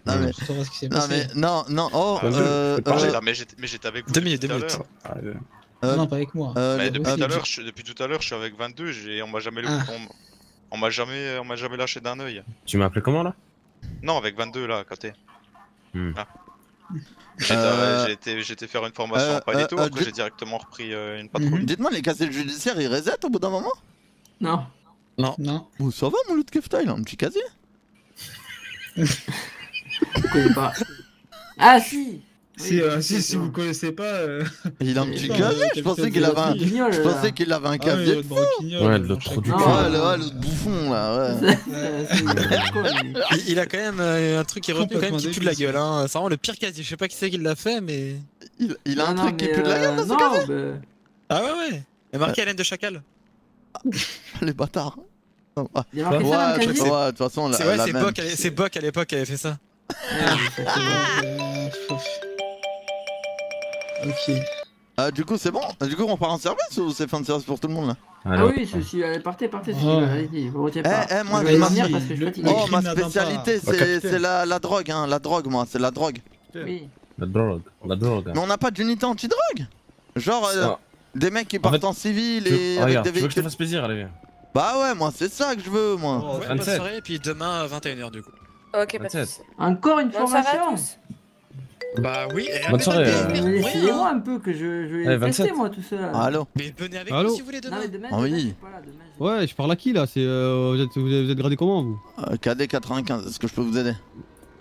Non mais... tu sauras ce qui s'est Non passé. mais... Non, oh... Mais j'étais avec vous 2 depuis minutes, 2 tout à minutes. l'heure. Non, pas avec moi. Mais depuis tout à aussi. l'heure, depuis tout à l'heure, je suis avec 22, on m'a jamais, on m'a jamais lâché d'un œil. Tu m'as appelé comment là? Non, avec 22 là, à côté. Hmm. Ah. J'ai été faire une formation en Palito, après j'ai directement repris une patrouille. Dites-moi, les casiers judiciaires ils reset au bout d'un moment? Non. Non. Oh, ça va mon loup de Kefta, il a un petit casier? Je connais pas. Ah si. Si vous connaissez pas. Il a un petit Putain, casier, je pensais qu'il avait un... Guignol, Je là. pensais qu'il avait un Ah casier ouais, de fou. Ouais, de l'autre trou du Non, cul. Ouais, l'autre bouffon là, ouais. Il a quand même un truc qui est retenu quand même qui pue de la Complètement gueule. Hein. C'est vraiment le pire casier. Je sais pas qui c'est qui l'a fait, mais. Il a un Non, truc qui mais, pue de la gueule dans ce non, casier? bah, Ah ouais. Il y a marqué haleine de chacal. Les bâtards. Ouais, Il y a marqué ça dans le de casier. toute façon, la, C'est ouais, la c'est même. Boc, c'est Boc à l'époque qui avait fait ça. Ok. Du coup, c'est bon? Du coup, on part en service ou c'est fin de service pour tout le monde là? Ah oui, ceci, allez, partez, ceci, allez-y, vous retiens pas. Moi, je je vais vais revenir parce que je suis fatigué. Oh, ma spécialité, c'est la drogue, hein. La drogue, moi, c'est la drogue. Oui. La drogue. Mais on n'a pas d'unité anti-drogue? Genre, des mecs qui partent en civil et avec regarde, des tu veux que je te véhicules. fasse plaisir, allez viens. Bah ouais, moi, c'est ça que je veux, moi. Ouais, bonne soirée, et puis demain à 21h du coup. Ok, pas de 27. soucis. Encore une Bonne soirée à formation. tous. Bah oui, et Bonne soirée. Laissez-moi un peu que je vais Allez, tester 27. moi tout seul. Allô? Mais venez avec Allô nous si vous voulez demain. Non mais demain, Ah oui. je suis pas là, demain, je- Ouais, je parle à qui là? C'est vous êtes gradé comment vous? KD 95, est-ce que je peux vous aider?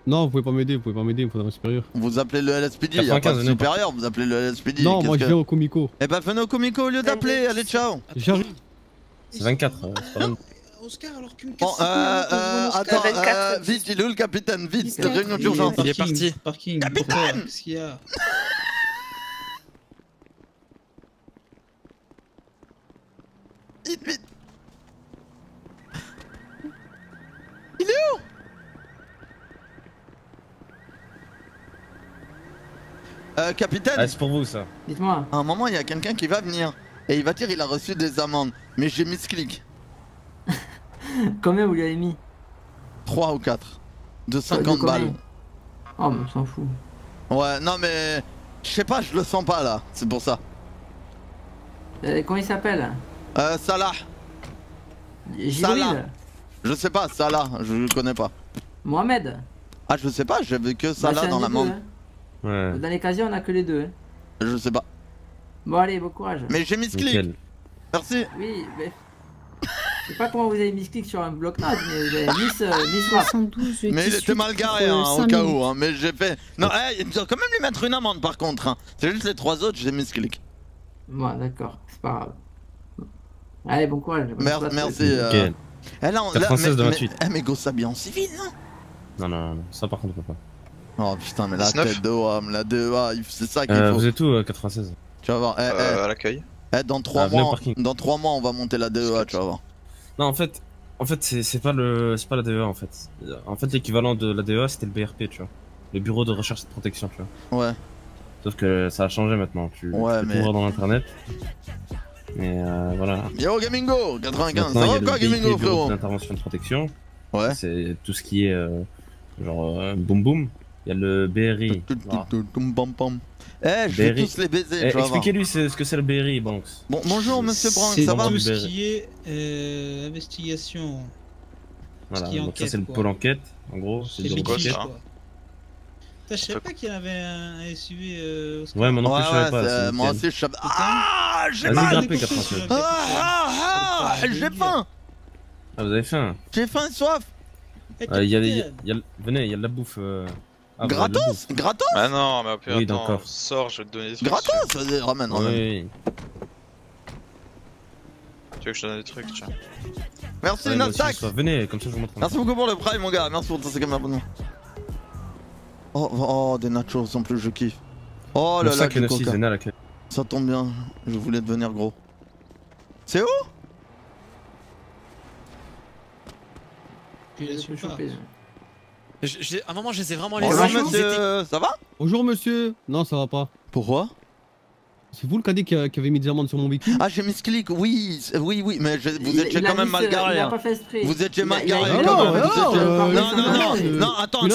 Non, vous pouvez pas m'aider, il me faudrait un supérieur. Vous appelez le LSPD, y a pas de 95, supérieur, vous appelez le LSPD. Non, moi je qu'est-ce viens que- au Comico. Eh bah venez au Comico au lieu d'appeler, allez ciao. J'arrive. C'est 24, c'est pas mal. Oscar, alors tu me Bon, attends, 24. vite, il est où le capitaine? Vite, réunion d'urgence. Il est parti. Parking. Pourquoi? Qu'est-ce qu'il y a? Vite, vite. Il est où? Capitaine, Ah, c'est pour vous ça. Dites-moi. à un moment il y a quelqu'un qui va venir et il va dire il a reçu des amendes, mais j'ai mis ce clic. Combien vous lui avez mis? 3 ou 4 de De 50 combien? balles. Oh mais on s'en fout. Ouais, non mais je sais pas, je le sens pas là, c'est pour ça. Comment il s'appelle? Salah, Gibril? je sais pas, Salah, je le connais pas. Mohamed? Ah, je sais pas, j'avais que Bah, Salah c'est un dans des la deux, membre. hein. Ouais. Dans les casiers on a que les deux. Hein. Je sais pas. Bon, allez, bon courage. Mais j'ai mis ce clic. Nickel. Merci. Oui, mais. Je sais pas comment vous avez mis ce clic sur un bloc-notes, mais vous avez mis swap. 72, Mais il était mal garé, hein, au cas où. Hein, mais j'ai fait. Non, il doit quand même lui mettre une amende par contre. Hein. C'est juste les 3 autres, j'ai mis ce clic. Bon, d'accord, c'est pas grave. Allez, bon courage. Merci. Eh là, 96 de 28. Mais go s'habille en civil, non? Non, ça par contre on peut pas. Oh putain, mais la tête de WAM, la DEA, c'est ça qu'il faut. Vous êtes où 96? Tu vas voir. À l'accueil. Dans 3 mois, on va monter la DEA, tu vas voir. Non, en fait c'est pas la DEA en fait. En fait, l'équivalent de la DEA c'était le BRP, tu vois. Le bureau de recherche et de protection, tu vois. Ouais. Sauf que ça a changé maintenant. Tu peux tout voir dans l'internet. Mais voilà. Yo Gamingo 95, ça va quoi Gamingo frérot? L'intervention de protection. Ouais. C'est tout ce qui est genre boum boum. Il y a le BRI. Je vais tous les baiser. Expliquez-lui ce que c'est le BRI, Banks. Bon, bonjour monsieur Branks, ça va? Tout ce qui est investigation. Voilà, donc ça c'est le pôle enquête, en gros. C'est le bureau d'enquête. Je savais pas qu'il y avait un SUV. Ouais, moi non plus je savais pas. Moi aussi je savais. Ah, j'ai faim. faim. Grimpez 96. J'ai faim. Ah, vous avez faim? J'ai faim et soif. Venez, il y a de la bouffe. Gratos? Gratos? Ah non, mais après, oui, attends, sors, je vais te donner des trucs. Gratos? Vas-y, ramène. Oui. Tu veux que je te donne des trucs, tiens. Merci, Nasdaq. Venez, comme ça je vous montre. Merci beaucoup pour le prime, mon gars. Merci pour ton 5e abonnement. Oh, des nachos en plus, je kiffe. Oh là là, du coca. Ça tombe bien, je voulais devenir gros. C'est où? À un moment, je les ai vraiment Bonjour monsieur, ça va? Bonjour monsieur. Non, ça va pas. Pourquoi? C'est vous le cadet qui avait mis des amendes sur mon véhicule? Ah, j'ai mis ce clic, oui, mais vous étiez quand même mal garé. Il a pas fait exprès. Vous étiez mal garé quand même. Non, attends,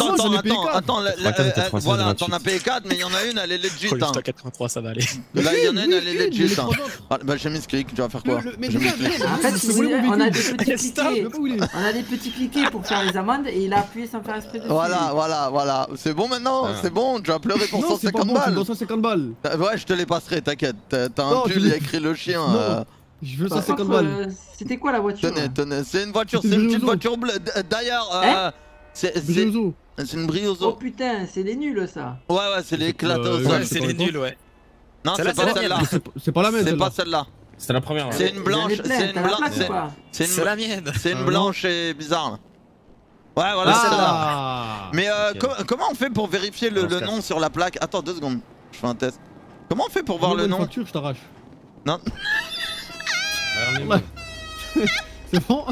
voilà, t'en as payé 4, mais il y en a une, elle est legit. Jusqu'à 83, ça va aller. Là, il y en a une, elle est legit. Bah, j'ai mis ce clic, tu vas faire quoi? En fait, si vous voulez, on a des petits cliquets. On a des petits cliquets pour faire les amendes et il a appuyé sans faire exprès dessus. Voilà. C'est bon maintenant? C'est bon? Tu vas pleurer pour 150 balles? 150 balles. Ouais, je te les passerai, t'inquiète. T'as un pull, il y a écrit le chien. Je veux 150 balles. C'était quoi la voiture? Tenez, c'est une voiture, c'est une petite voiture bleue. D'ailleurs, c'est une Briozo. Oh putain, c'est les nuls ça. Ouais, c'est les éclatés au sol. C'est les nuls, ouais. Non, c'est pas celle-là. C'est pas la mienne. C'est pas celle-là. C'était la première. C'est une blanche. C'est la mienne. C'est une blanche et bizarre. Ouais, voilà, celle-là. Mais comment on fait pour vérifier le nom sur la plaque? Attends 2 secondes, je fais un test. Comment on fait pour voir le nom? Facture, je t'arrache. Non. C'est bon.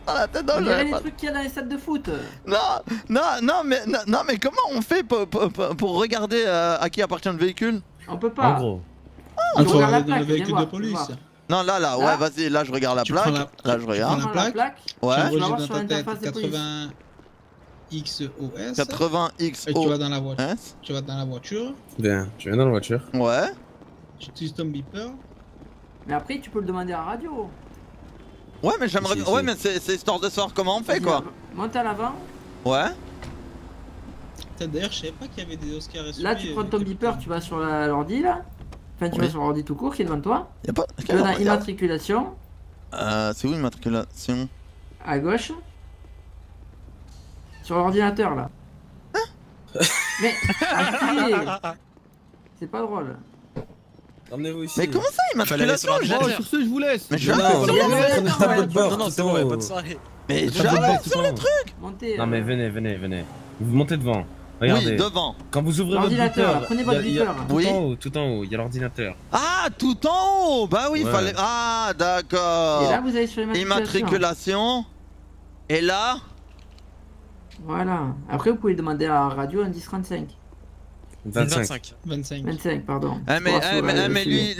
Oh la tête dans on dirait les trucs qu'il y a dans les stades de foot. Non, mais comment on fait pour regarder à qui appartient le véhicule? On peut pas. En gros. On regarde la plaque, véhicule de police. Non, là, ouais, vas-y, là je regarde la plaque. Là je regarde. La plaque. Ouais. Tu vas voir sur l'interface de police. 80XOS. 80XOS. Et tu vas dans la voiture. Tu vas dans la voiture. Bien, tu viens dans la voiture. Ouais. Tu utilises ton beeper. Mais après, tu peux le demander à la radio. Ouais, mais j'aimerais. Ouais, mais c'est histoire de savoir comment on fait quoi. Monte à l'avant. Ouais. D'ailleurs, je savais pas qu'il y avait des Oscars SUV. Là, tu prends ton beeper, tu vas sur l'ordi là. Enfin, tu vas sur l'ordi tout court qui est devant toi. Y'a pas. Tu vas dans immatriculation. C'est où immatriculation? À gauche. Sur l'ordinateur là. Mais c'est pas drôle. Emmenez-vous ici. Mais comment ça, immatriculation? Sur ce, je vous laisse. Mais je vais Non, c'est bon, bonne soirée. Mais j'arrive sur le truc. Montez. Non, mais venez. Vous montez devant. Regardez. Oui, devant. Quand vous ouvrez votre l'ordinateur, prenez votre beeper. Tout en haut, il y a l'ordinateur. Ah, tout en haut. Bah oui, fallait. Ah, d'accord. Et là, vous allez sur immatriculation. Et là. Voilà. Après, vous pouvez demander à la radio un 1035. 25, pardon. Mais lui,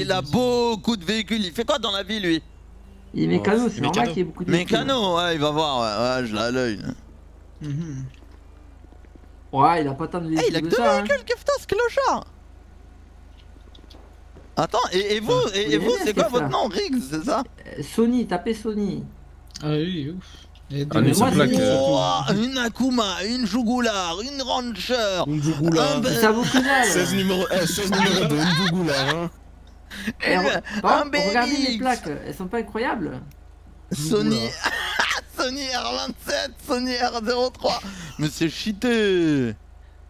il a beaucoup de véhicules. Il fait quoi dans la vie, lui? Il est mécano, c'est normal qu'il y ait beaucoup de véhicules. Mécano, ouais, il va voir. Ouais, je l'ai à l'œil. Ouais, il a pas tant de véhicules. Il a que 2 véhicules, qu'est-ce que ce clochard? Attends, et vous, c'est quoi votre nom? Riggs, c'est ça? Sony, tapez Sony. Ah oui, ouf. une seule plaque. Une Akuma, une Jugular, une Rancher. Une Jugular. Ça vaut que dalle. 16 numéros 2, une Jugular. Hein. Regardez les plaques, elles sont pas incroyables. Sony R27, Sony R03. Mais c'est cheaté.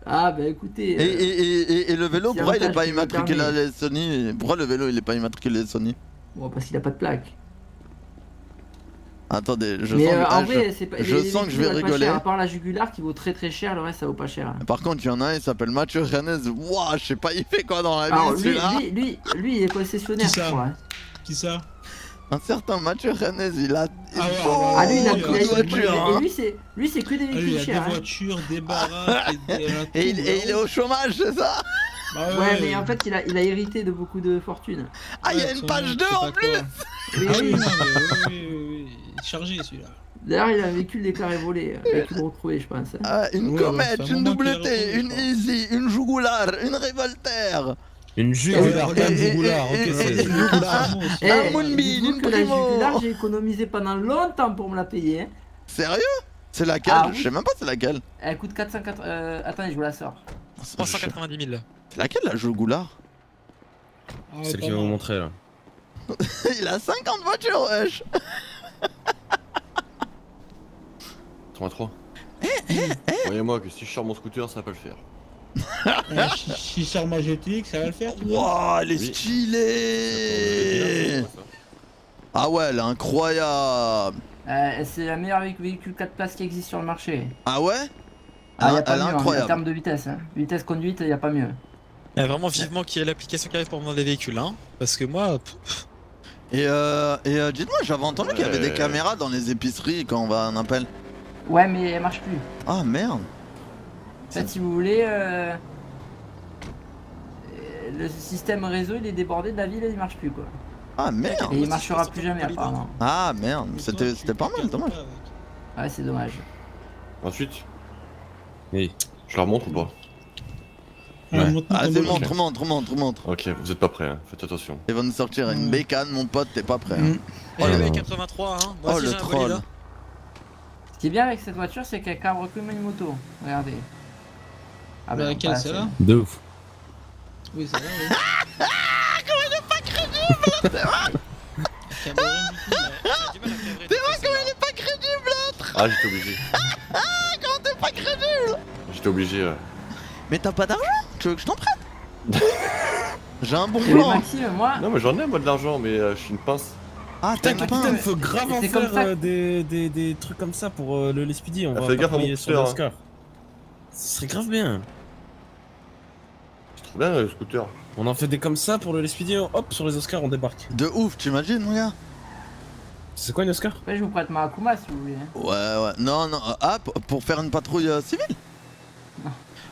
Ah bah écoutez. Et le vélo, pourquoi il est pas immatriculé à les Sony? Pourquoi le vélo il est pas immatriculé à Sony? Bon, parce qu'il a pas de plaque. Attendez, je sens que je vais rigoler. À part la Jugular qui vaut très cher, le reste ça vaut pas cher. Par contre, il y en a un, il s'appelle Mathieu Renez. Wouah, je sais pas, il fait quoi dans la vie celui-là. Lui, il est concessionnaire, je crois. Qui ça? Un certain Mathieu Renez, il a. Lui, il a une voiture. Et lui, c'est que des véhicules chers. Il a des voitures, des baraques. Et il est au chômage, c'est ça? Ouais, mais en fait, il a hérité de beaucoup de fortune. Ah, il y a une page 2 en plus. Oui, chargé celui-là. D'ailleurs, il a un véhicule déclaré volé, véhicule retrouvé, je pense. Une Comet, une WT, une Easy, une Jugular, une Revolter. Une Jugular, une Jugular, ok, c'est un Moonbeam, une Primo. La Jugular, j'ai économisé pendant longtemps pour me la payer. Sérieux? C'est laquelle? Je sais même pas c'est laquelle. Elle coûte 480... Attendez, je vous la sors. 390 000. C'est laquelle la Jugular? Celle qui va vous montrer là. Il a 50 voitures, wesh. 3-3. Voyez-moi que si je sors mon scooter, ça va pas le faire. Si je sors ma GTX, ça va le faire. Wouah, elle est stylée. Ah ouais, elle est incroyable. C'est la meilleure véhicule 4 places qui existe sur le marché. Ah ouais? Elle est incroyable. En termes de vitesse, vitesse conduite, il n'y a pas mieux. Vraiment vivement qu'il y ait l'application qui arrive pour vendre des véhicules, hein. Parce que moi... Et dites-moi, j'avais entendu qu'il y avait des caméras dans les épiceries quand on va en appel. Ouais, mais elle marche plus. Ah merde. En fait, si vous voulez, le système réseau il est débordé de la ville et il marche plus quoi. Ah merde. Et il marchera plus jamais apparemment. Ah merde, c'était pas mal, dommage. Ouais, c'est dommage. Ensuite, oui, je la remonte ou pas? Ah c'est montre. Ok, vous êtes pas prêts, hein. Faites attention. Il va nous sortir une bécane, mon pote, t'es pas prêt. Hein. Oh le 83, hein. Moi aussi, le troll. Ce qui est bien avec cette voiture, c'est qu'elle cabre comme une moto. Regardez. Ah bah laquelle, celle-là? De ouf. Oui, ça va, oui. Comment il est pas crédible? C'est vrai? C'est vrai comment il est pas crédible l'autre? Ah, j'étais obligé. Comment t'es pas crédible? J'étais obligé, ouais. Mais t'as pas d'argent? Tu veux que je t'en prête? J'ai un bon plan. Moi... Non mais j'en ai moi de l'argent, mais je suis une pince. Ah putain, capitaine, faut grave en faire des trucs comme ça pour le Speedy, on va pas payer sur l'Oscar. Ce serait grave bien. C'est trop bien le scooter. On en fait des comme ça pour le Speedy, hop, sur les Oscars on débarque. De ouf, t'imagines mon gars? C'est quoi une Oscar? Ouais, je vous prête ma Akuma si vous voulez. Ouais, non, ah, pour faire une patrouille civile?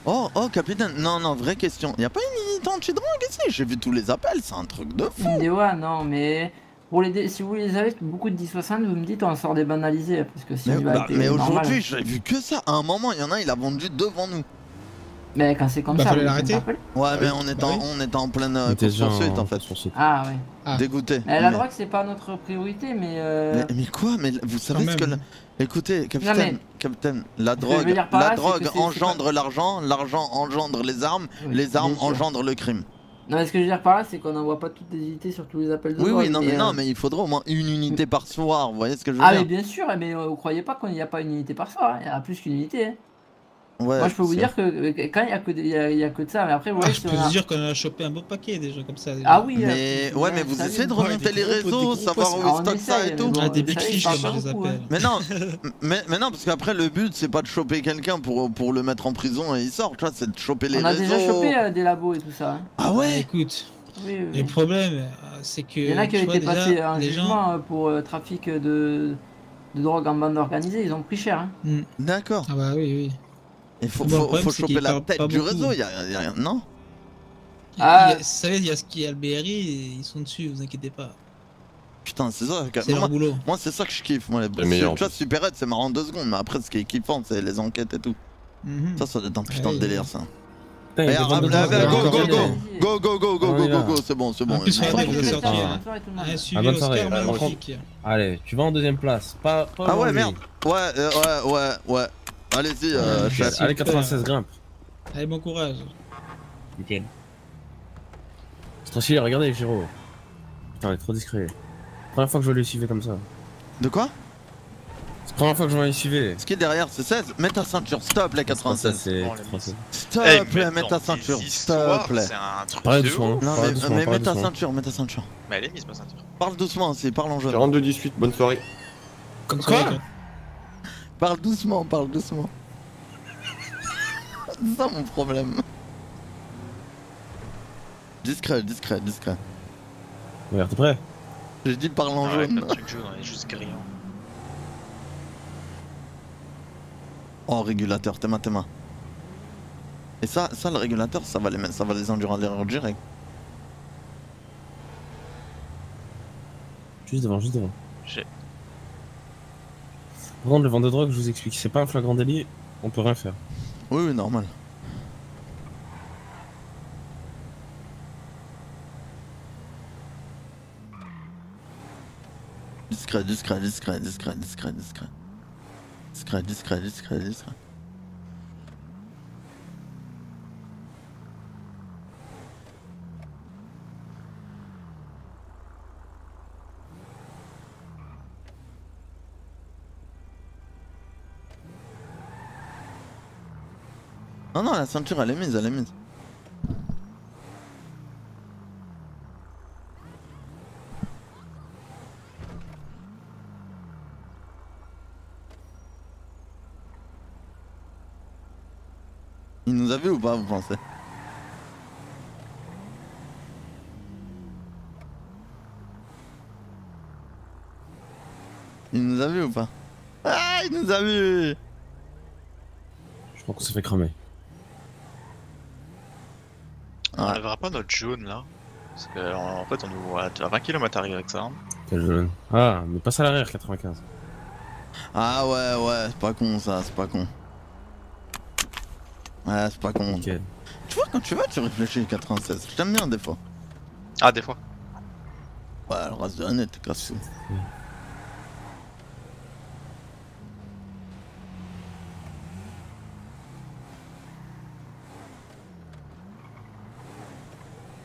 Oh, capitaine, non, vraie question. Y'a pas une unité anti-drogue ici? J'ai vu tous les appels, c'est un truc de fou. Ouais, non, mais pour si vous les avez beaucoup de 1060, vous me dites on sort débanalisé. Parce que si mais aujourd'hui, j'ai vu que ça. À un moment, il y en a, il a vendu devant nous. Mais quand c'est comme ça, fallait l'arrêter. Ouais, mais on était en pleine course-poursuite en fait. Ah ouais. Dégoûté. La drogue, c'est pas notre priorité, mais. Mais quoi? Mais vous savez ce que. Écoutez, capitaine, la drogue engendre l'argent, l'argent engendre les armes, les armes engendrent le crime. Non, mais ce que je veux dire par là, c'est qu'on n'envoie pas toutes les unités sur tous les appels de drogue. Oui, non, mais il faudra au moins une unité par soir, vous voyez ce que je veux dire? Ah, mais bien sûr, mais vous croyez pas qu'il n'y a pas une unité par soir, il y a plus qu'une unité. Hein. Ouais, moi je peux vous dire que quand il y a que de ça, mais après vous voyez, je peux vous dire qu'on a chopé un beau paquet déjà comme ça. Déjà. Ah oui. Mais mais vous essayez de remonter les réseaux, savoir où ils stockent ça et tout. Ah des bicriches comme je les appelle. Mais non, mais non parce qu'après le but c'est pas de choper quelqu'un pour le mettre en prison et il sort, tu vois, c'est de choper les réseaux. On a déjà chopé des labos et tout ça. Ah ouais. Écoute, le problème c'est que il y en a qui ont été passés un jugement pour trafic de drogue en bande organisée, ils ont pris cher. D'accord. Ah bah oui. Il faut choper la tête du réseau, y'a rien, non? Vous savez, il y a le BRI, ils sont dessus, vous inquiétez pas. Putain, c'est ça, c'est leur boulot. Moi, c'est ça que je kiffe. Moi, tu vois, Super Red, c'est marrant 2 secondes, mais après, ce qui est kiffant, c'est les enquêtes et tout. Ça doit être un putain de délire, ça. Putain, il y a des Regarde, bandes de drogue. go, c'est bon, c'est bon. plus, regardez, vous êtes sortis. Ah, Suivez bonne soirée. Oscar, Par contre, magnifique. allez, tu vas en deuxième place. Pas Ah ouais, aujourd'hui. merde. Ouais. Allez-y, chef. Allez, 96, grimpe. Allez, bon courage. Nickel. C'est trop stylé, regardez, Giro. Putain, il est trop discret. Première fois que je vois le suivre comme ça. De quoi? C'est la première fois que je vois le suivre. Ce qui est derrière, c'est 16. Mets ta ceinture, s'il te plaît, 96. C'est S'il te plaît, mets ta ceinture, s'il te plaît. C'est un truc Parlez de doucement. ouf. Non, mais mets ta ceinture, mets ta ceinture. Mais elle est mise ma ceinture. Parle doucement aussi, parle en jeu. 42-18, bonne soirée. Quoi? Parle doucement, parle doucement. C'est ça mon problème. Discret. Regarde, t'es prêt? J'ai dit parle en jaune. Le truc jaune, il est juste gris. Oh, régulateur, tes mains. Et ça, le régulateur, ça va les induire à l'erreur direct. Juste devant. J'ai. Par contre, le vendeur de drogue, je vous explique, c'est pas un flagrant délit, on peut rien faire. Oui, normal. Discret. Non, la ceinture elle est mise. Il nous a vu ou pas, vous pensez? Il nous a vu ou pas? Ah, il nous a vu! Je crois qu'on s'est fait cramer. On enlèvera pas notre jaune là. Parce que en fait on nous voit à 20 km arrière avec ça. Hein. Quel jaune. Ah, mais passe à l'arrière 95. Ah ouais, c'est pas con ça, c'est pas con. Ouais, c'est pas con. Nickel. Tu vois, quand tu vas, tu réfléchis 96. Je t'aime bien des fois. Ah, des fois. Ouais, le reste de l'année, t'es cassé.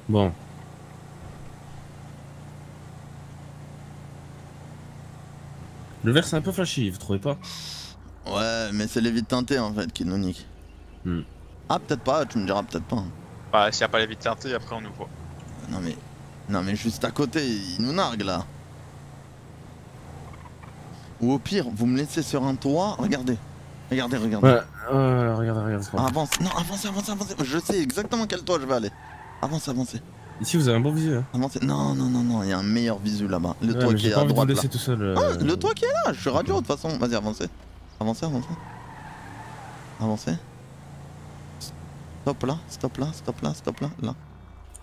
Bon. Le vert c'est un peu flashy, vous trouvez pas? Ouais, mais c'est les vides teintés en fait qui nous niquent. Ah, peut-être pas, tu me diras peut-être pas. Bah, s'il y a pas les vides teintés, après on nous voit. Non mais juste à côté, ils nous narguent là. Ou au pire, vous me laissez sur un toit, regardez. Regardez. Ouais, regarde. Avance, non, avancez. Je sais exactement quel toit je vais aller. Avancez. Ici vous avez un bon visu. Hein. Avancez. Non, il y a un meilleur visu là-bas. Le Ouais, toit mais qui est pas à envie de droite vous là. laisser tout seul. Ah, le toit qui est là, je suis radio de toute façon. Vas-y, avancez. Avancez. Stop là. Là.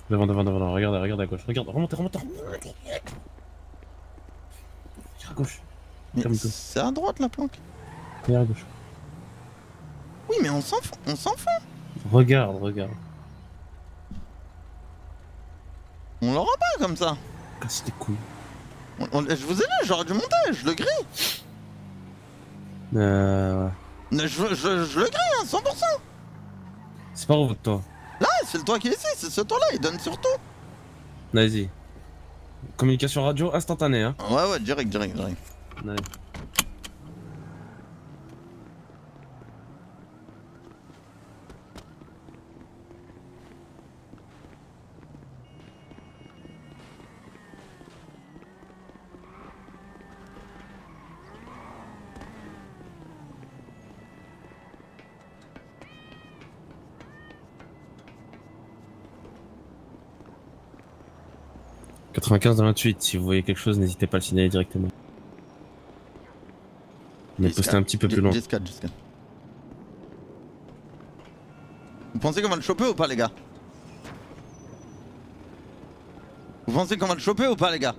Devant, regarde à gauche. Regarde, remontez. Regarde à gauche. Mais c'est à droite la planque. Regarde à gauche. Oui, mais on s'en fout. Regarde. On l'aura pas comme ça. Casse tes couilles. Je vous ai dit, j'aurais dû monter, je le grille. Ouais. Je le grille, hein, 100%. C'est pas votre toit. Là, c'est le toit qui est ici, c'est ce toit-là, il donne sur tout. Vas-y. Communication radio instantanée, hein. Ouais, direct. Ouais. « 95 dans 28, si vous voyez quelque chose, n'hésitez pas à le signaler directement. Mais postez un petit peu plus loin. 10-4. Vous pensez qu'on va le choper ou pas, les gars? Vous pensez qu'on va le choper ou pas, les gars?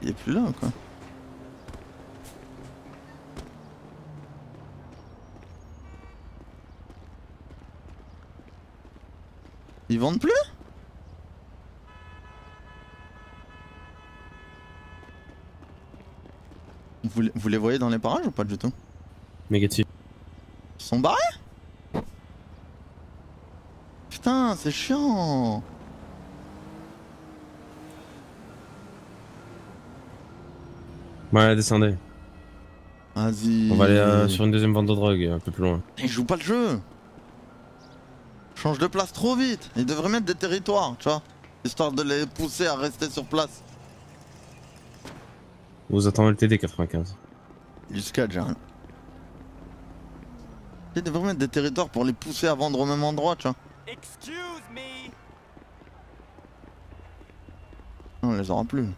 Il est plus là quoi. Ils vendent plus? Vous les voyez dans les parages ou pas du tout? Négatif. Ils sont barrés? Putain, c'est chiant. Ouais, descendez. Vas-y. On va aller sur une deuxième vente de drogue, un peu plus loin. Ils jouent pas le jeu. Change de place trop vite. Ils devraient mettre des territoires, tu vois. Histoire de les pousser à rester sur place. Vous attendez le TD 95. Jusqu'à déjà. Ils devraient mettre des territoires pour les pousser à vendre au même endroit, tu vois. On les aura plus.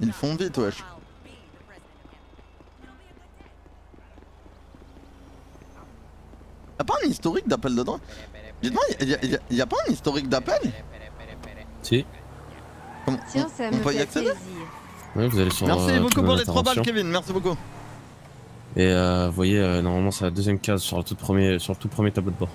Ils font vite, wesh. Y'a pas un historique d'appel de drogue? Dites-moi, y a pas un historique d'appel? Si. Comment on peut y accéder? Ouais, vous allez sur. Merci beaucoup pour les 3 balles, intervention. Kevin, merci beaucoup. Et vous voyez, normalement, c'est la deuxième case sur le tout premier tableau de bord.